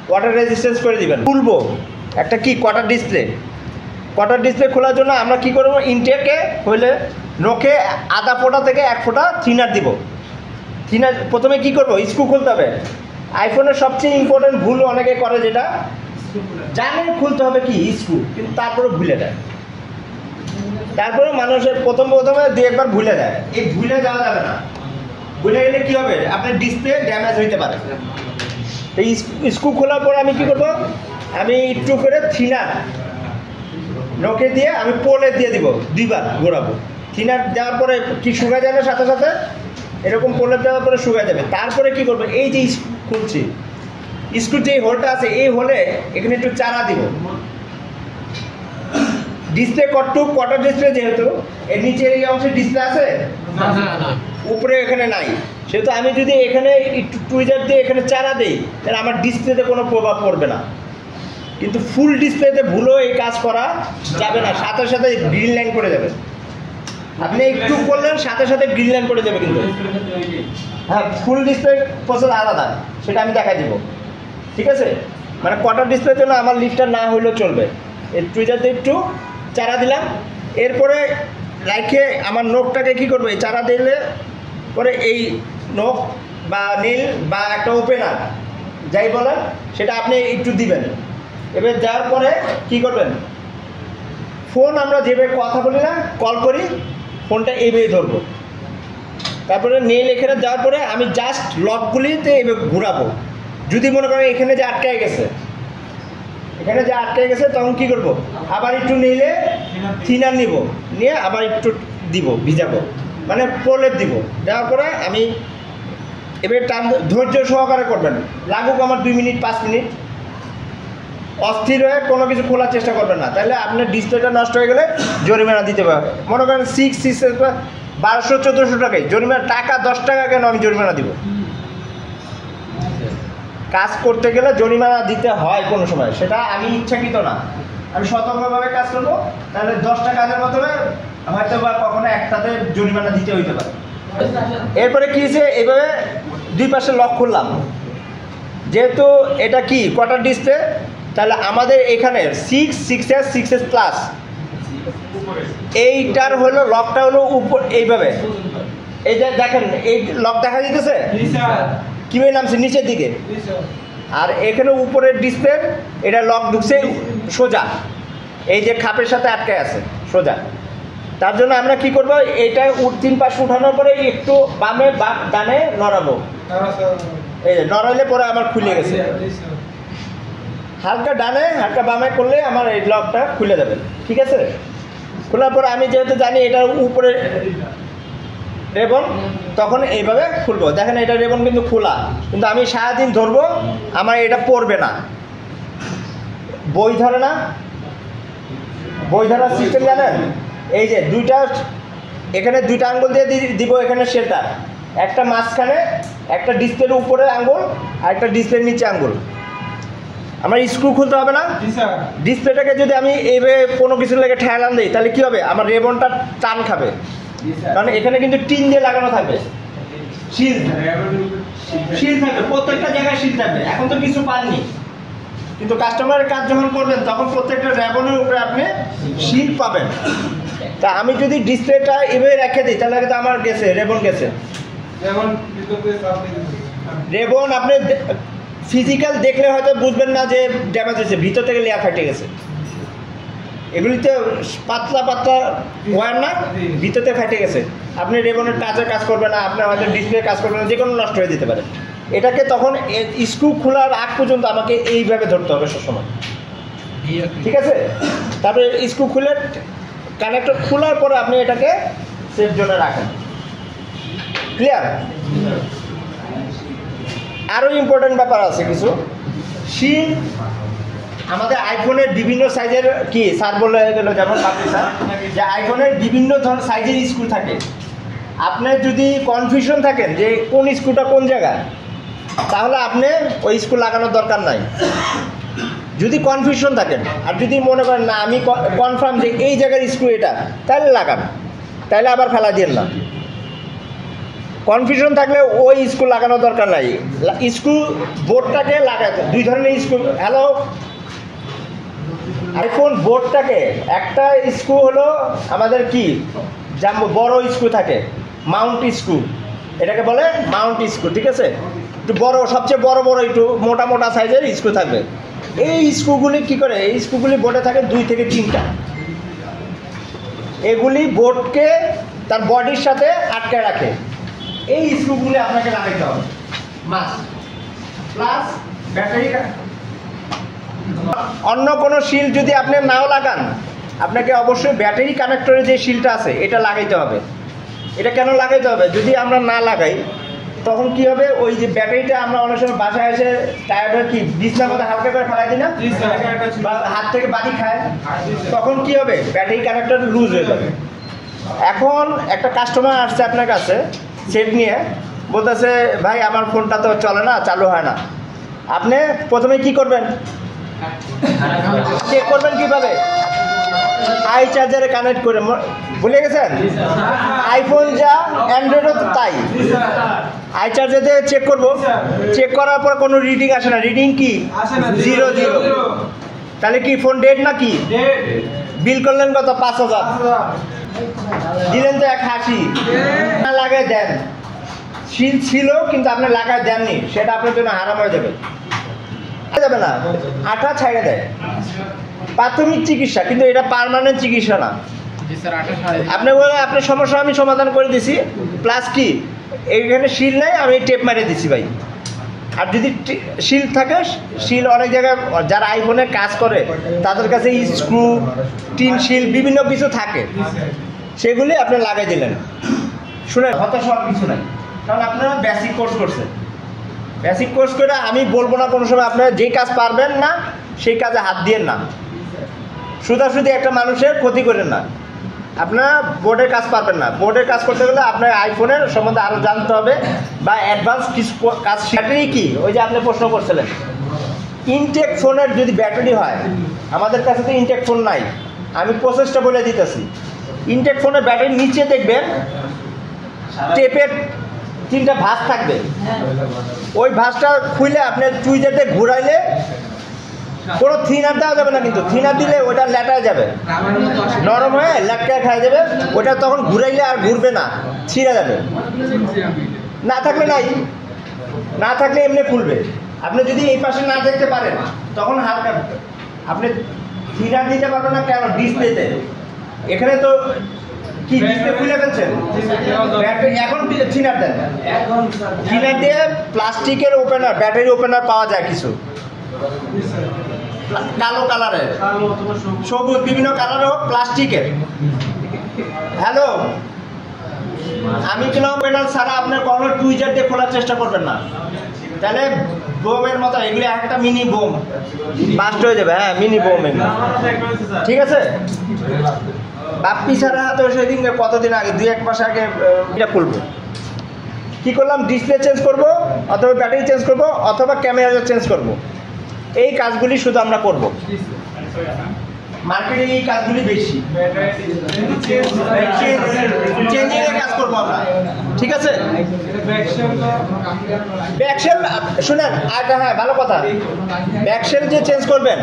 ওয়াটার রেজিস্ট্যান্স করে দিবেন। খুলবো একটা কি কোয়ার্টার ডিসপ্লে, কোয়ার্টার ডিসপ্লে খোলার জন্য আমরা কি করবো? ইনটেকে হইলে নোকে আধা ফোঁটা থেকে 1 ফোঁটা থিনার দিব। থিনার প্রথমে কি করবো? স্ক্রু খুলতে হবে। আইফোনের সবচেয়ে ইম্পর্টেন্ট ভুল অনেকে করে, যেটা জানে খুলতে হবে কি স্ক্রু, কিন্তু তারপরে ভুলে দেয়। তারপরে মানুষের প্রথমে 2-1 ভুলে দেয়। এই ভুলে যাওয়া যাবে না, ভুলে গেলে কি হবে? আপনার ডিসপ্লে ড্যামেজ হইতে পারে। এই স্ক্রু খোলার পরে আমি কি করব? আমি একটু করে থিনার নোকে দিয়ে আমি পোলে দিয়ে দিব, 2 বার ঘোরাবো। থিনার দেওয়ার পরে কি শুকায় যাবে সাথে সাথে, এরকম পোলে দেওয়ার পরে শুকায় যাবে। তারপরে কি করবো? এই যে খুলছি স্ক্রু যে হোলটা আছে, এই হোলে এখানে একটু চারা দিব। ডিসপ্লে কোয়ার্টার ডিসপ্লে, যেহেতু এর নিচে এই অংশে ডিসপ্লে আছে, উপরে এখানে নাই, সেহেতু আমি যদি এখানে একটু টুইজার দিয়ে এখানে চারা দিই, তাহলে আমার ডিসপ্লেতে কোনো প্রভাব পড়বে না। কিন্তু ফুল ডিসপ্লেতে ভুলও এই কাজ করা যাবে না, সাথে সাথে গ্রিন লাইন করে যাবে। আপনি একটু করলেন সাথে সাথে গ্রিন লাইন করে যাবে। কিন্তু হ্যাঁ, ফুল ডিসপ্লে প্রসেস আলাদা, সেটা আমি দেখাই দিব, ঠিক আছে? মানে কোয়ার্টার ডিসপ্লের জন্য আমার লিফটার না হইলেও চলবে। এই টুইজার দিয়ে একটু চারা দিলাম, এরপরে রাখে আমার নোকটাকে কি করবো? এই চারা দিলে পরে এই নোক বা নীল বা একটা ওপেনার যাই বলেন, সেটা আপনি একটু দিবেন। এবার দেওয়ার পরে কি করবেন? ফোন আমরা যেভাবে কথা বলি না, কল করি, ফোনটা এইভাবেই ধরবো। তারপরে নেল এখানে দেওয়ার পরে আমি জাস্ট লকগুলিতে এইভাবে ঘুরাবো। যদি মনে করেন এখানে যে আটকায় গেছে, এখানে যে আটকে গেছে তখন কি করব, আবার একটু নিলে থিনার নিব, নিয়ে আবার একটু দিব, ভিজাবো, মানে প্রলেপ দিব, দেওয়ার পরে আমি এবার টান ধৈর্য সহকারে করবেন, লাগুক আমার 2 মিনিট 5 মিনিট, অস্থির হয়ে কোনো কিছু খোলার চেষ্টা করবেন না, তাহলে আপনার ডিসপ্লেটা নষ্ট হয়ে গেলে জরিমানা দিতে পারবে। মনে করেন 1200-1400 টাকায় জরিমানা, টাকা 10 টাকা কেন আমি জরিমানা দিব? কাজ করতে গেলে জরিমানা দিতে হয় কোনো সময়, সেটা আমি ইচ্ছাকৃত না, আমি সতর্কভাবে কাজ করবো, তাহলে 10টা কাজের মাধ্যমে হয়তো বা কখনো একটাতে জরিমানা দিতে হইতে পারে। এরপরে কি হয়েছে, এইভাবে 2 পাশে লক খুললাম, যেহেতু এটা কি কোয়ার্টার ডিসপ্লে, তাহলে আমাদের এখানে 6S 6S প্লাস এইটার হলো লকটা হলো উপর এইভাবে, এই যে দেখেন এই লক দেখা দিতেছে কিভাবে নামছে নিচের দিকে, আর এখানে উপরের ডিসপ্লে এটা লক ঢুকছে সোজা, এই যে খাপের সাথে আটকে আছে সোজা। তার জন্য আমরা কি করব, এইটা 3 পাশ উঠানোর পরে একটু বামে ডানে নড়াবো, এই যে নড়াইলে পরে আমার খুলে গেছে, হালকা ডানে হালকা বামে করলে আমার এই লকটা খুলে যাবে, ঠিক আছে। খোলার পরে আমি যেহেতু জানি এটার উপরে রেবন, তখন এইভাবে খুলবো, দেখেন এটা রেবন কিন্তু খোলা, কিন্তু আমি সারাদিন ধরবো, আমার এটা পড়বে না, বই ধরে না, বই ধরার সিস্টেম জানেন, এই যে এখানে 2টা আঙ্গুল দিয়ে দিব, এখানে শেল্টার, একটা মাঝখানে, একটা ডিসপ্লের উপরে আঙ্গুল আর একটা ডিসপ্লের নিচে আঙ্গুল। আমার স্ক্রু খুলতে হবে না, ডিসপ্লেটাকে যদি আমি এইভাবে কোনো কিছু লেগে ঠেলান দিই তাহলে কি হবে, আমার রেবনটা টান খাবে, কারণ এখানে কিন্তু টিন দিয়ে লাগানো থাকবে, শিল থাকবে, প্রত্যেকটা জায়গায় শিল থাকবে। এখন তো কিছু পাননি, কিন্তু কাস্টমারের কাজ যখন করবেন তখন প্রত্যেকটা রেবনের উপরে আপনি শিল পাবেন। তা আমি যদি ডিসপ্লেটা এভাবে রেখে দিই তাহলে কিন্তু আমার গেছে, রেবন গেছে। রেবন আপনি ফিজিক্যাল দেখলে হয়তো বুঝবেন না যে ড্যামেজ হয়েছে, ভিতর থেকে লেয়ার ফেটে গেছে, এগুলিতে পাতলা পাতলা ওয়্যার না, ভিতরতে ফেটে গেছে, আপনি রেবনের টাচের কাজ করবে না, আপনার হয়তো ডিসপ্লে কাজ করবে না, যে কোনো নষ্ট হয়ে যেতে পারে। এটাকে তখন স্ক্রু খোলার আগ পর্যন্ত আমাকে এইভাবে ধরতে হবে সবসময়, ঠিক আছে। তারপরে স্ক্রু খুলে কানেক্টর খোলার পরে আপনি এটাকে সেফ জোনে রাখেন, ক্লিয়ার। আরও ইম্পর্টেন্ট ব্যাপার আছে কিছু, শিল আমাদের আইফোনের বিভিন্ন সাইজের কি স্যার বলে গেল, যেমন স্যার যে আইফোনের বিভিন্ন ধরনের সাইজের স্ক্রু থাকে, আপনার যদি কনফিউশন থাকেন যে কোন স্ক্রুটা কোন জায়গায়, তাহলে আপনি ওই স্ক্রু লাগানোর দরকার নাই। যদি কনফিউশন থাকেন আর যদি মনে করেন না আমি কনফার্ম যে এই জায়গার স্ক্রু এটা, তাহলে লাগান, তাহলে আবার ফেলা দিয়ে না। কনফিউশন থাকলে ওই স্ক্রু লাগানোর দরকার নাই, স্ক্রু বোর্ডটাকে লাগাতে 2 ধরনের স্ক্রু। হ্যালো, আইফোন বোর্ডটাকে একটা স্ক্রু হলো আমাদের কি জাম্বো বড় স্ক্রু থাকে, মাউন্ট স্ক্রু, এটাকে বলে মাউন্ট স্ক্রু, ঠিক আছে। একটু বড়, সবচেয়ে বড় একটু মোটা মোটা সাইজের স্ক্রু থাকবে। এই স্ক্রুগুলি কি করে, এই স্ক্রুগুলি বোর্ডে থাকে 2 থেকে 3টা, এগুলি বোর্ডকে তার বডির সাথে আটকে রাখে। এই স্ক্রুগুলি আপনাকে লাগাইতে হবে মাস্ট, প্লাস ব্যাটারি। অন্য কোনো শিল যদি আপনি নাও লাগান, আপনাকে অবশ্যই ব্যাটারি কানেক্টরের যে শিলটা আছে এটা লাগাইতে হবে। এটা কেন লাগাইতে হবে, যদি আমরা না লাগাই তখন কি হবে, ওই যে ব্যাটারিটা আমরা অনেক সময় বাসায় এসে টায়ারের কি বিছনার মধ্যে হালকা করে ফেলাই দিই না, বা হাত থেকে বাড়ি খায়, তখন কি হবে, ব্যাটারি কানেক্টর লুজ হয়ে যাবে। এখন একটা কাস্টমার আসছে আপনার কাছে সেট নিয়ে, বলতেছে ভাই আমার ফোনটা তো চলে না, চালু হয় না। আপনি প্রথমে কি করবেন, চেক করবেন কিভাবে, আই চার্জারে কানেক্ট করে, ভুলে গেছেন আইফোন যা অ্যান্ড্রয়েডও তাই, আই চার্জার দিয়ে চেক করবো, চেক করার পর কোনো রিডিং আসে না, রিডিং কি 0 তাহলে কি ফোন ডেড না কি, বিল করলেন কত 5000, দিলেন তো 180, না লাগায় দেন, শিল ছিল কিন্তু আপনি লাগায় দেননি, সেটা আপনার জন্য হারাম হয়ে যাবে, যাবে না, আঠা ছাইড়ে দেয়। প্রাথমিক চিকিৎসা, কিন্তু এটা পার্মানেন্ট চিকিৎসা না। আপনি বলে আপনার সমস্যা আমি সমাধান করে দিছি, প্লাস কি এইখানে শিল নাই, আমি টেপ মারে দিছি ভাই, আর যদি শিল থাকে, শিল অনেক জায়গায় যারা আইফোনের কাজ করে তাদের কাছে স্ক্রু, টিন শিল বিভিন্ন কিছু থাকে, সেগুলি আপনি লাগাই দিলেন। শুনে হতাশ হওয়ার কিছু নাই, কারণ আপনারা বেসিক কোর্স করছেন। বেসিক কোর্স করে আমি বলবো না কোনো সময় আপনারা যেই কাজ পারবেন না সেই কাজে হাত দিয়েন না, শুধু একটা মানুষের ক্ষতি করেন না। আপনারা বোর্ডের কাজ পারবেন না, বোর্ডের কাজ করতে গেলে আপনার আইফোনের সম্বন্ধে আরও জানতে হবে বা অ্যাডভান্স কিছু কাজ। ব্যাটারি কি, ওই যে আপনি প্রশ্ন করছিলেন, ইনটেক ফোনের যদি ব্যাটারি হয়, আমাদের কাছে তো ইনটেক ফোন নাই, আমি প্রসেসটা বলে দিতেছি। ইনটেক ফোনের ব্যাটারির নিচে দেখবেন টেপের 3টা ভাঁজ থাকবে, ওই ভাঁজটা খুলে আপনি চুইজাতে ঘুরাইলে কোনো থিনার দেওয়া যাবে না, কিন্তু থিনার দিলে ওটা ল্যাটায় যাবে, নরম হয়ে ল্যাটকায় খাওয়া যাবে, ওটা তখন ঘুরাইলে আর ঘুরবে না, ছিঁড়ে যাবে। না থাকলে নাই, না থাকলে এমনি খুলবে। আপনি যদি এই পাশে না দেখতে পারেন তখন হালকা আপনি থিনার দিতে পারবেন না, কেন ডিসপ্লেতে এখানে তো কি ডিসপ্লে খুলে ফেলছেন, এখন থিনার দেন, থিনার দিয়ে প্লাস্টিকের ওপেনার, ব্যাটারি ওপেনার পাওয়া যায় কিছু কালো কালারের, সবুজ বিভিন্ন কালারের হোক, প্লাস্টিকের। হ্যালো, আমি কেন ওপেনার ছাড়া আপনার কখনো টুইজার দিয়ে খোলার চেষ্টা করবেন না, তাহলে বোমের মতো এগুলি একটা মিনি বোম বাস্ট হয়ে যাবে। হ্যাঁ, মিনি বোম এগুলো, ঠিক আছে। বাপ্পি ছাড়া তো সেদিন কতদিন আগে 2-1 মাস আগে এটা খুলবো, কী করলাম, ডিসপ্লে চেঞ্জ করব, অথবা ব্যাটারি চেঞ্জ করব, অথবা ক্যামেরা চেঞ্জ করব। এই কাজগুলি শুধু আমরা করব, মার্কেটে এই কাজগুলি বেশি, চেঞ্জিংয়ের কাজ করবো আমরা, ঠিক আছে। ব্যাকশেল শুনেন, আর হ্যাঁ ভালো কথা, ব্যাকশেল যে চেঞ্জ করবেন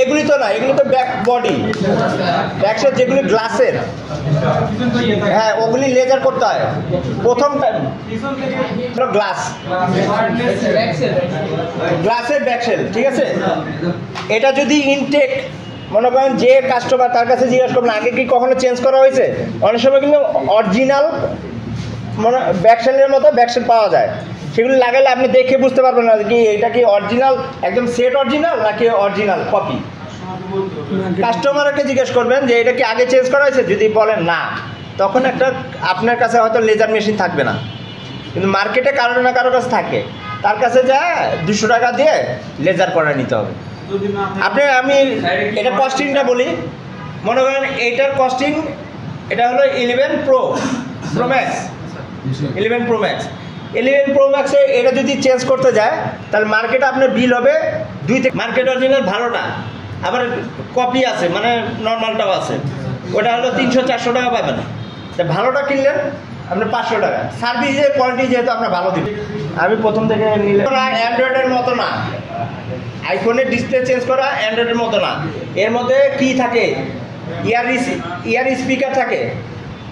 এগুলি তো না, এগুলি তো ব্যাক বডি। ব্যাকশেল যেগুলি গ্লাসের, হ্যাঁ ওগুলি লেজার করতে হয় প্রথম গ্লাস, গ্লাসের ব্যাকশেল, ঠিক আছে। এটা যদি ইনটেক মনে করেন, যে কাস্টমার তার কাছে জিজ্ঞাসা করবেন আগে কি কখনো চেঞ্জ করা হয়েছে, অনেক সময় কিন্তু অরিজিনাল মানে ব্যাকশেলের মতো ব্যাকশেল পাওয়া যায়, সেগুলো লাগালে আপনি দেখে বুঝতে পারবেন না কি এটা কি অরিজিনাল, একদম সেট অরিজিনাল নাকি অরিজিনাল কপি। কাস্টমারকে জিজ্ঞেস করবেন যে এটা কি আগে চেঞ্জ করা হয়েছে, যদি বলেন না, তখন একটা আপনার কাছে হয়তো লেজার মেশিন থাকবে না, কিন্তু মার্কেটে কারো না কারো কাছে থাকে, তার কাছে যা 200 টাকা দিয়ে লেজার করে নিতে হবে। আপনি আমি এটা কস্টিংটা বলি, মনে করেন এইটার কস্টিং, এটা হলো 11 Pro Max, 11 Pro Max, 11 Pro Max-এ এটা যদি চেঞ্জ করতে যায় তাহলে মার্কেটে আপনার বিল হবে 2 থেকে, মার্কেট অরিজিনাল ভালোটা, আবার কপি আছে মানে নর্মালটাও আছে, ওটা হলো 300-400 টাকা পাবেন। তা ভালোটা কিনলেন আপনার 500 টাকা, সার্ভিসের কোয়ালিটি যেহেতু আপনার ভালো দিবে। আমি প্রথম থেকে নিলে অ্যান্ড্রয়েডের মতো না, আইফোনের ডিসপ্লে চেঞ্জ করা অ্যান্ড্রয়েডের মতো না, এর মধ্যে কি থাকে, ইয়ার স্পিকার থাকে,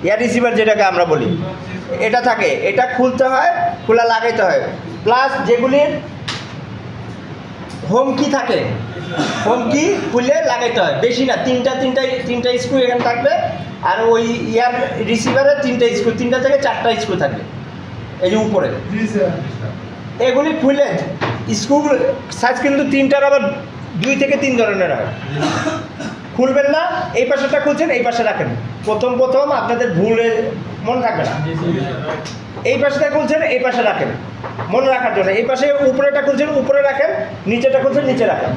ইয়ার রিসিভার যেটাকে আমরা বলি, এটা থাকে, এটা খুলতে হয়, খোলা লাগাইতে হয়, প্লাস যেগুলির হোম কি থাকে, হোম কি খুলে লাগাইতে হয়, বেশি না, তিনটা স্ক্রু এখানে থাকবে, আর ওই ইয়ার রিসিভারে 3টা স্ক্রু, 3টা থেকে 4টা স্ক্রু থাকবে এই যে উপরে, এগুলি খুলে স্ক্রু সাইজ কিন্তু 3টার আবার 2 থেকে 3 ধরনের হয়, খুলবেন না, এই পাশেটা খুলছেন, এই পাশে রাখেন, প্রথম আপনাদের ভুলে মনে থাকবে না, এই পাশেটা খুলছেন, এই পাশে রাখেন, মনে রাখার জন্য, এই পাশে উপরেটা খুলছেন, উপরে রাখেন, নিচেটা খুলছেন, নিচে রাখেন,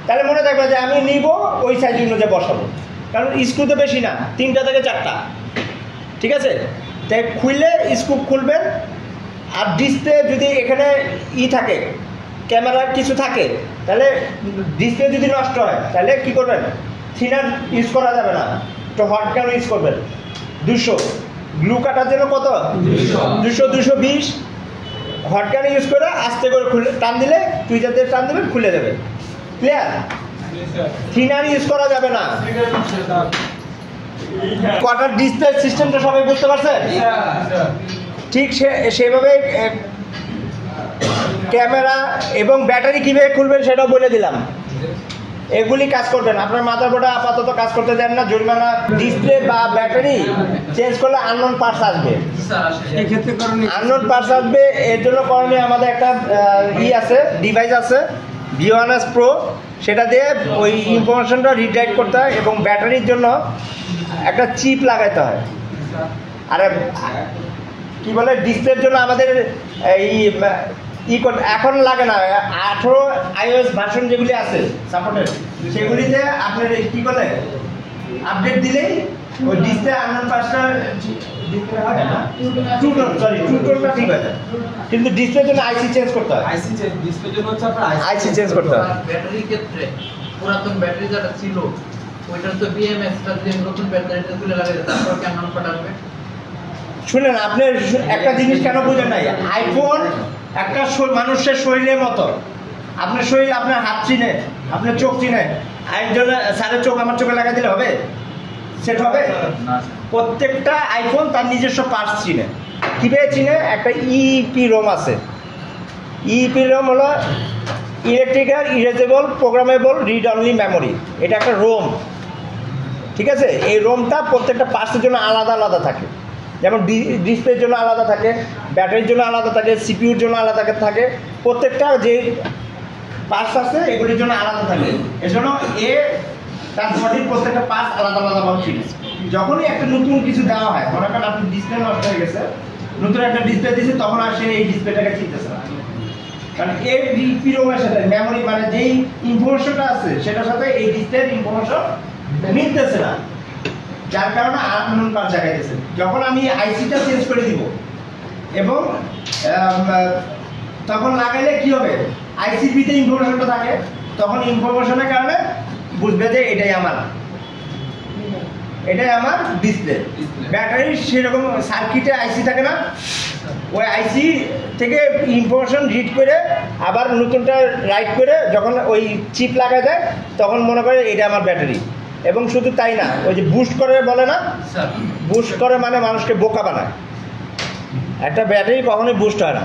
তাহলে মনে থাকবে যে আমি নিব ওই সাইজ অনুযায়ী বসাবো, কারণ স্ক্রু তো বেশি না, 3টা থেকে 4টা, ঠিক আছে। তাই খুললে স্ক্রু খুলবেন, আর ডিসপ্লে যদি এখানে থাকে, ক্যামেরার কিছু থাকে, তাহলে ডিসপ্লে যদি নষ্ট হয় তাহলে কি করবেন, থিনার ইউজ করা যাবে না, তো হট গান ইউজ করবেন 200, গ্লু কাটার জন্য কত 200-220, হট গান ইউজ করে আস্তে করে খুলে টান দিলে, টুইজার দিয়ে টান দেবেন, খুলে দেবে, ক্লিয়ার। থিনার ইউজ করা যাবে না। কোয়ার্টার ডিসপ্লে সিস্টেমটা সবাই বুঝতে পারছেন? ঠিক সেভাবে ক্যামেরা এবং ব্যাটারি কীভাবে খুলবেন সেটাও বলে দিলাম। এগুলি কাজ করবেন। আপনার মাদারবোর্ডে আপাতত কাজ করতে দেন না, জরিমানা। ডিসপ্লে বা ব্যাটারি চেঞ্জ করলে আননোন পার্টস আসবে, এই ক্ষেত্রে করণীয় আননোন পার্টস আসবে। এর জন্য করণীয় আমাদের একটা আছে, ডিভাইস আছে V1S Pro, সেটা দিয়ে ওই ইনফরমেশনটা রিডাইরেক্ট করতে হয় এবং ব্যাটারির জন্য একটা চিপ লাগাইতে হয়। আর কি বলে ডিসপ্লের জন্য আমাদের এখন লাগে না, 18 iOS ভার্সন যেগুলি আছে সাপোর্টেড, সেগুলিতে আপনার কি বলে আপডেট দিলেই ওই ডিসপ্লে আননোন পার্টসটা ট্রুটোনটা ঠিক আছে, কিন্তু ডিসপ্লের জন্য আইসি চেঞ্জ করতে হয়। আইসি চেঞ্জ ডিসপ্লের জন্য হচ্ছে আপনার আইসি চেঞ্জ করতে হয়। ব্যাটারির ক্ষেত্রে পুরাতন ব্যাটারি যেটা ছিল ওইটার তো বিএমএসটা দিয়ে নতুন ব্যাটারিটা তুলে লাগাই তারপর কেমন পাঠাবে? শুনেন, আপনি একটা জিনিস কেন বুঝেন নাই, আইফোন একটা মানুষের শরীরের মতো। আপনার শরীর আপনার হাত চিনে, আপনার চোখ চিনে, একজন স্যারের চোখ আমার চোখে লাগাই দিলে হবে? সেট হবে? প্রত্যেকটা আইফোন তার নিজস্ব পার্টস চিনে। কীভাবে চিনে? একটা ইপি রোম আছে। ইপি রোম হলো electrical erasable programmable read only memory. এটা একটা রোম, ঠিক আছে? এই রোমটা প্রত্যেকটা পার্টসের জন্য আলাদা আলাদা থাকে। যেমন ডিসপ্লের জন্য আলাদা থাকে, ব্যাটারির জন্য আলাদা থাকে, সিপিইউর জন্য আলাদা থাকে। প্রত্যেকটা যে পার্টস আছে এগুলির জন্য আলাদা থাকে। এজন্য তার বডির প্রত্যেকটা পার্টস আলাদা আলাদাভাবে চিনে। যখনই একটা নতুন কিছু দেওয়া হয়, মনে করেন আপনি ডিসপ্লে নষ্ট হয়ে গেছে, নতুন একটা ডিসপ্লে দিয়েছে, তখন আর সে এই ডিসপ্লেটাকে চিনতেছে না, কারণ এই পিরোমের সাথে মেমোরি মানে যেই ইনফরমেশনটা আছে সেটার সাথে এই ডিসপ্লের ইনফরমেশন মিলতেছে না, যার কারণে আননোন পার্টস জায়গায়। যখন আমি আইসিটা চেঞ্জ করে দিব এবং তখন লাগাইলে কি হবে, আইসির ভিতরে ইনফরমেশনটা থাকে, তখন ইনফরমেশনের কারণে বুঝবে যে এটাই আমার ডিসপ্লে। ব্যাটারির সেরকম সার্কিটে আইসি থাকে না, ওই আইসি থেকে ইনফরমেশন রিড করে আবার নতুনটা রাইট করে যখন ওই চিপ লাগা যায় তখন মনে করে এটা আমার ব্যাটারি। এবং শুধু তাই না, ওই যে বুস্ট করে বলে না, বুস্ট করে মানে মানুষকে বোকা বানায়। একটা ব্যাটারি কখনোই বুস্ট হয় না।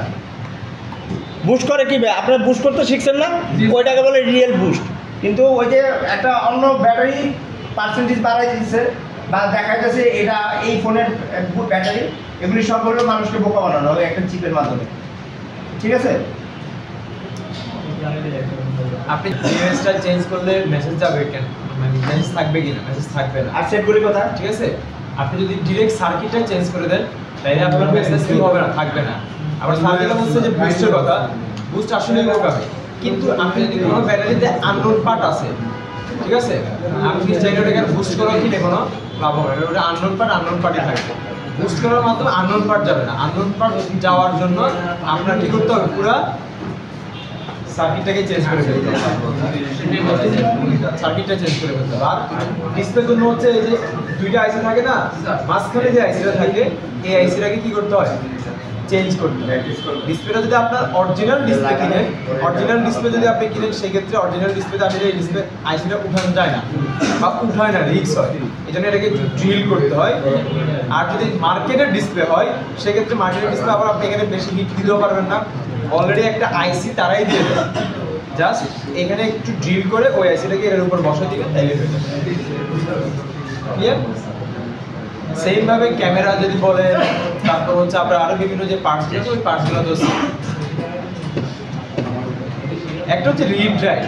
বুস্ট করে কি, আপনার বুস্ট করতে শিখছেন না, ওইটাকে বলে রিয়েল বুস্ট। কিন্তু ওই যে একটা অন্য ব্যাটারি পার্সেন্টেজ বাড়াই দিচ্ছে বা দেখা যাচ্ছে এটা এই ফোনের ব্যাটারি, এগুলি সব হলো মানুষকে বোকা বানানো ওই একটা চিপের মাধ্যমে, ঠিক আছে? আপনি ডিভাইসটা চেঞ্জ করলে মেসেজ যাবে কেন, মানে মেসেজ থাকবে কিনা? মেসেজ থাকবে না। আর সেটগুলি কথা ঠিক আছে, আপনি যদি ডিরেক্ট সার্কিটটা চেঞ্জ করে দেন তাহলে আপনার মেসেজ কি হবে না, থাকবে না। আবার সার্কিটটা বলছে যে বুস্টের কথা, বুস্ট আসলে বোকাবে। কিন্তু আপনি যদি কোনো ব্যাটারিতে আননোন পার্ট আছে, ঠিক আছে, আপনি চাইলে ওটাকে বুস্ট করা কিনে কোনো লাভ হবে না, ওটা আননোন পার্টই থাকবে। বুস্ট করার মাধ্যমে আননোন পার্ট যাবে না। আননোন পার্ট যাওয়ার জন্য আপনার কি করতে হবে, পুরো সার্কিটটাকে চেঞ্জ করে ফেলতে হবে, সার্কিটটা চেঞ্জ করে ফেলতে হবে। আর ডিসপ্লের জন্য হচ্ছে এই যে দুইটা আইসি থাকে না, মাঝখানে যে আইসিটা থাকে এই আইসিটাকে কি করতে হয়, চেঞ্জ করতে হয়। ডিসপ্লেটা যদি আপনার অরিজিনাল ডিসপ্লে কিনেন, অরিজিনাল ডিসপ্লে যদি আপনি কিনেন, সেক্ষেত্রে অরিজিনাল ডিসপ্লেতে আসলে এই ডিসপ্লে আইসিটা উঠানো যায় না বা উঠায় না, রিস্ক হয়, এই জন্য এটাকে ড্রিল করতে হয়। আর যদি মার্কেটের ডিসপ্লে হয় সেক্ষেত্রে মার্কেটের ডিসপ্লে আবার আপনি এখানে বেশি হিট দিতেও পারবেন না, অলরেডি একটা আইসি তারাই দিয়ে দেয়, জাস্ট এখানে একটু ড্রিল করে ওই আইসিটাকে এর উপর বসে দিবেন, তাইলে হয়ে যাবে। ক্লিয়ার? সেম ভাবে ক্যামেরা যদি বলেন, তারপর হচ্ছে আপনার আরো বিভিন্ন যে পার্টস আছে ওই পার্টসগুলো তো একটা হচ্ছে রিড রাইট,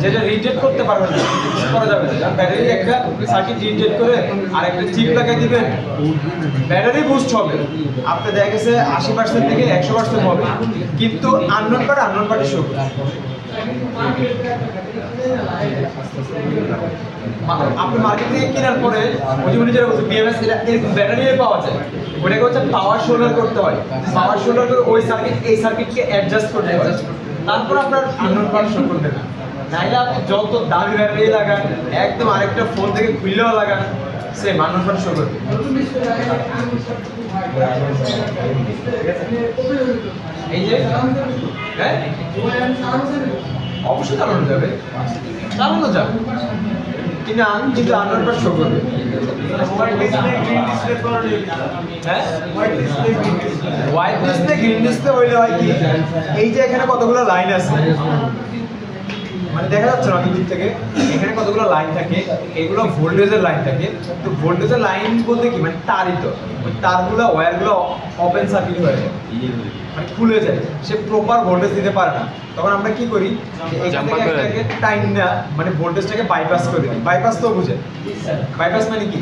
যেটা রিডেট করতে পারবেন না, করা যাবে না। ব্যাটারি একটা সার্কিট রিডেট করে আর একটা চিপ লাগাই দিবেন, ব্যাটারি বুস্ট হবে, আপনি দেখা গেছে 80% থেকে 100% হবে, কিন্তু আননোন পার্টি শো করবে। আপনি মার্কেট থেকে কেনার পরে ওই যেটা বলছে বিএমএস, এটা এরকম ব্যাটারি পাওয়া যায়, ওটাকে হচ্ছে পাওয়ার শোল্ডার করতে হয়। পাওয়ার শোল্ডার করে ওই সার্কিট এই সার্কিটকে অ্যাডজাস্ট করতে হয়, তারপর আপনার আননোন পার্ট শো করবে না। নাইলে আপনি যত দামি ব্যাটারি লাগান, একদম আরেকটা ফোন থেকে খুললেও লাগান, সেম আননোন পার্ট শো করবে। এই যে হ্যাঁ, অবশ্যই চালানো যাবে, কিন্তু আননোন পার্ট শো করবে। হ্যাঁ, হোয়াইট ডিসপ্লে গ্রিন ডিসপ্লে হইলে হয় কি, এই যে এখানে কতগুলো লাইন আছে, মানে দেখা যাচ্ছে না দূর থেকে এখানে কতগুলো লাইন থাকে, এগুলো ভোল্টেজের লাইন থাকে। তো ভোল্টেজের লাইন বলতে কি মানে তারই তো, ওই তারগুলো ওয়্যারগুলো ওপেন সার্কিট হয়ে যায়, মানে খুলে যায়, সে প্রপার ভোল্টেজ দিতে পারে না। তখন আমরা কি করি, এখান থেকে একটাকে টাইম না মানে ভোল্টেজটাকে বাইপাস করে দিই। বাইপাস তো বুঝে, বাইপাস মানে কি?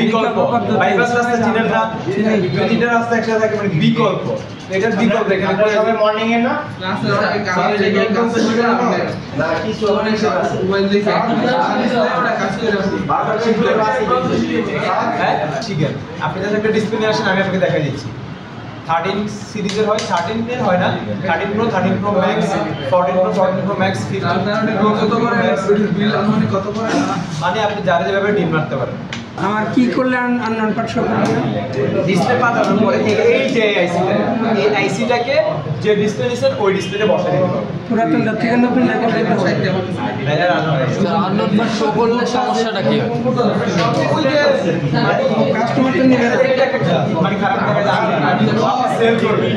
বিকল্প বাইপাস রাস্তা চিনেন না, দুই তিনটা রাস্তা একসাথে থাকে মানে বিকল্প। এটার বিকল্প এখানে আপনারা সবাই মর্নিং এর না শিখেন। আপনি যদি একটা ডিসপ্লে নিয়ে আসেন, আমি আপনাকে দেখা দিচ্ছি। 13 সিরিজের হয়, 13 এর হয় না, 13 pro, 13 pro max, 14 pro, 14 pro max, 15 pro কত করে বিল আনুমানিক কত করে, মানে আপনি যারা যেভাবে ডিম মারতে পারেন। আমার কি করলে আননোন পার্ট শো করবে? ডিসপ্লে পাঠানোর পরে এই যে আইসিটা, এই আইসিটাকে যে ডিসপ্লে নিছেন ওই ডিসপ্লেতে বসাই দিতে হবে। পুরাতনটা থেকে নতুনটা করতে আননোন পার্ট শো করলে সমস্যাটা কি হয়? ওই যে কাস্টমার তো নিবে না। মানে খারাপ দেখা যায় সেল করবে।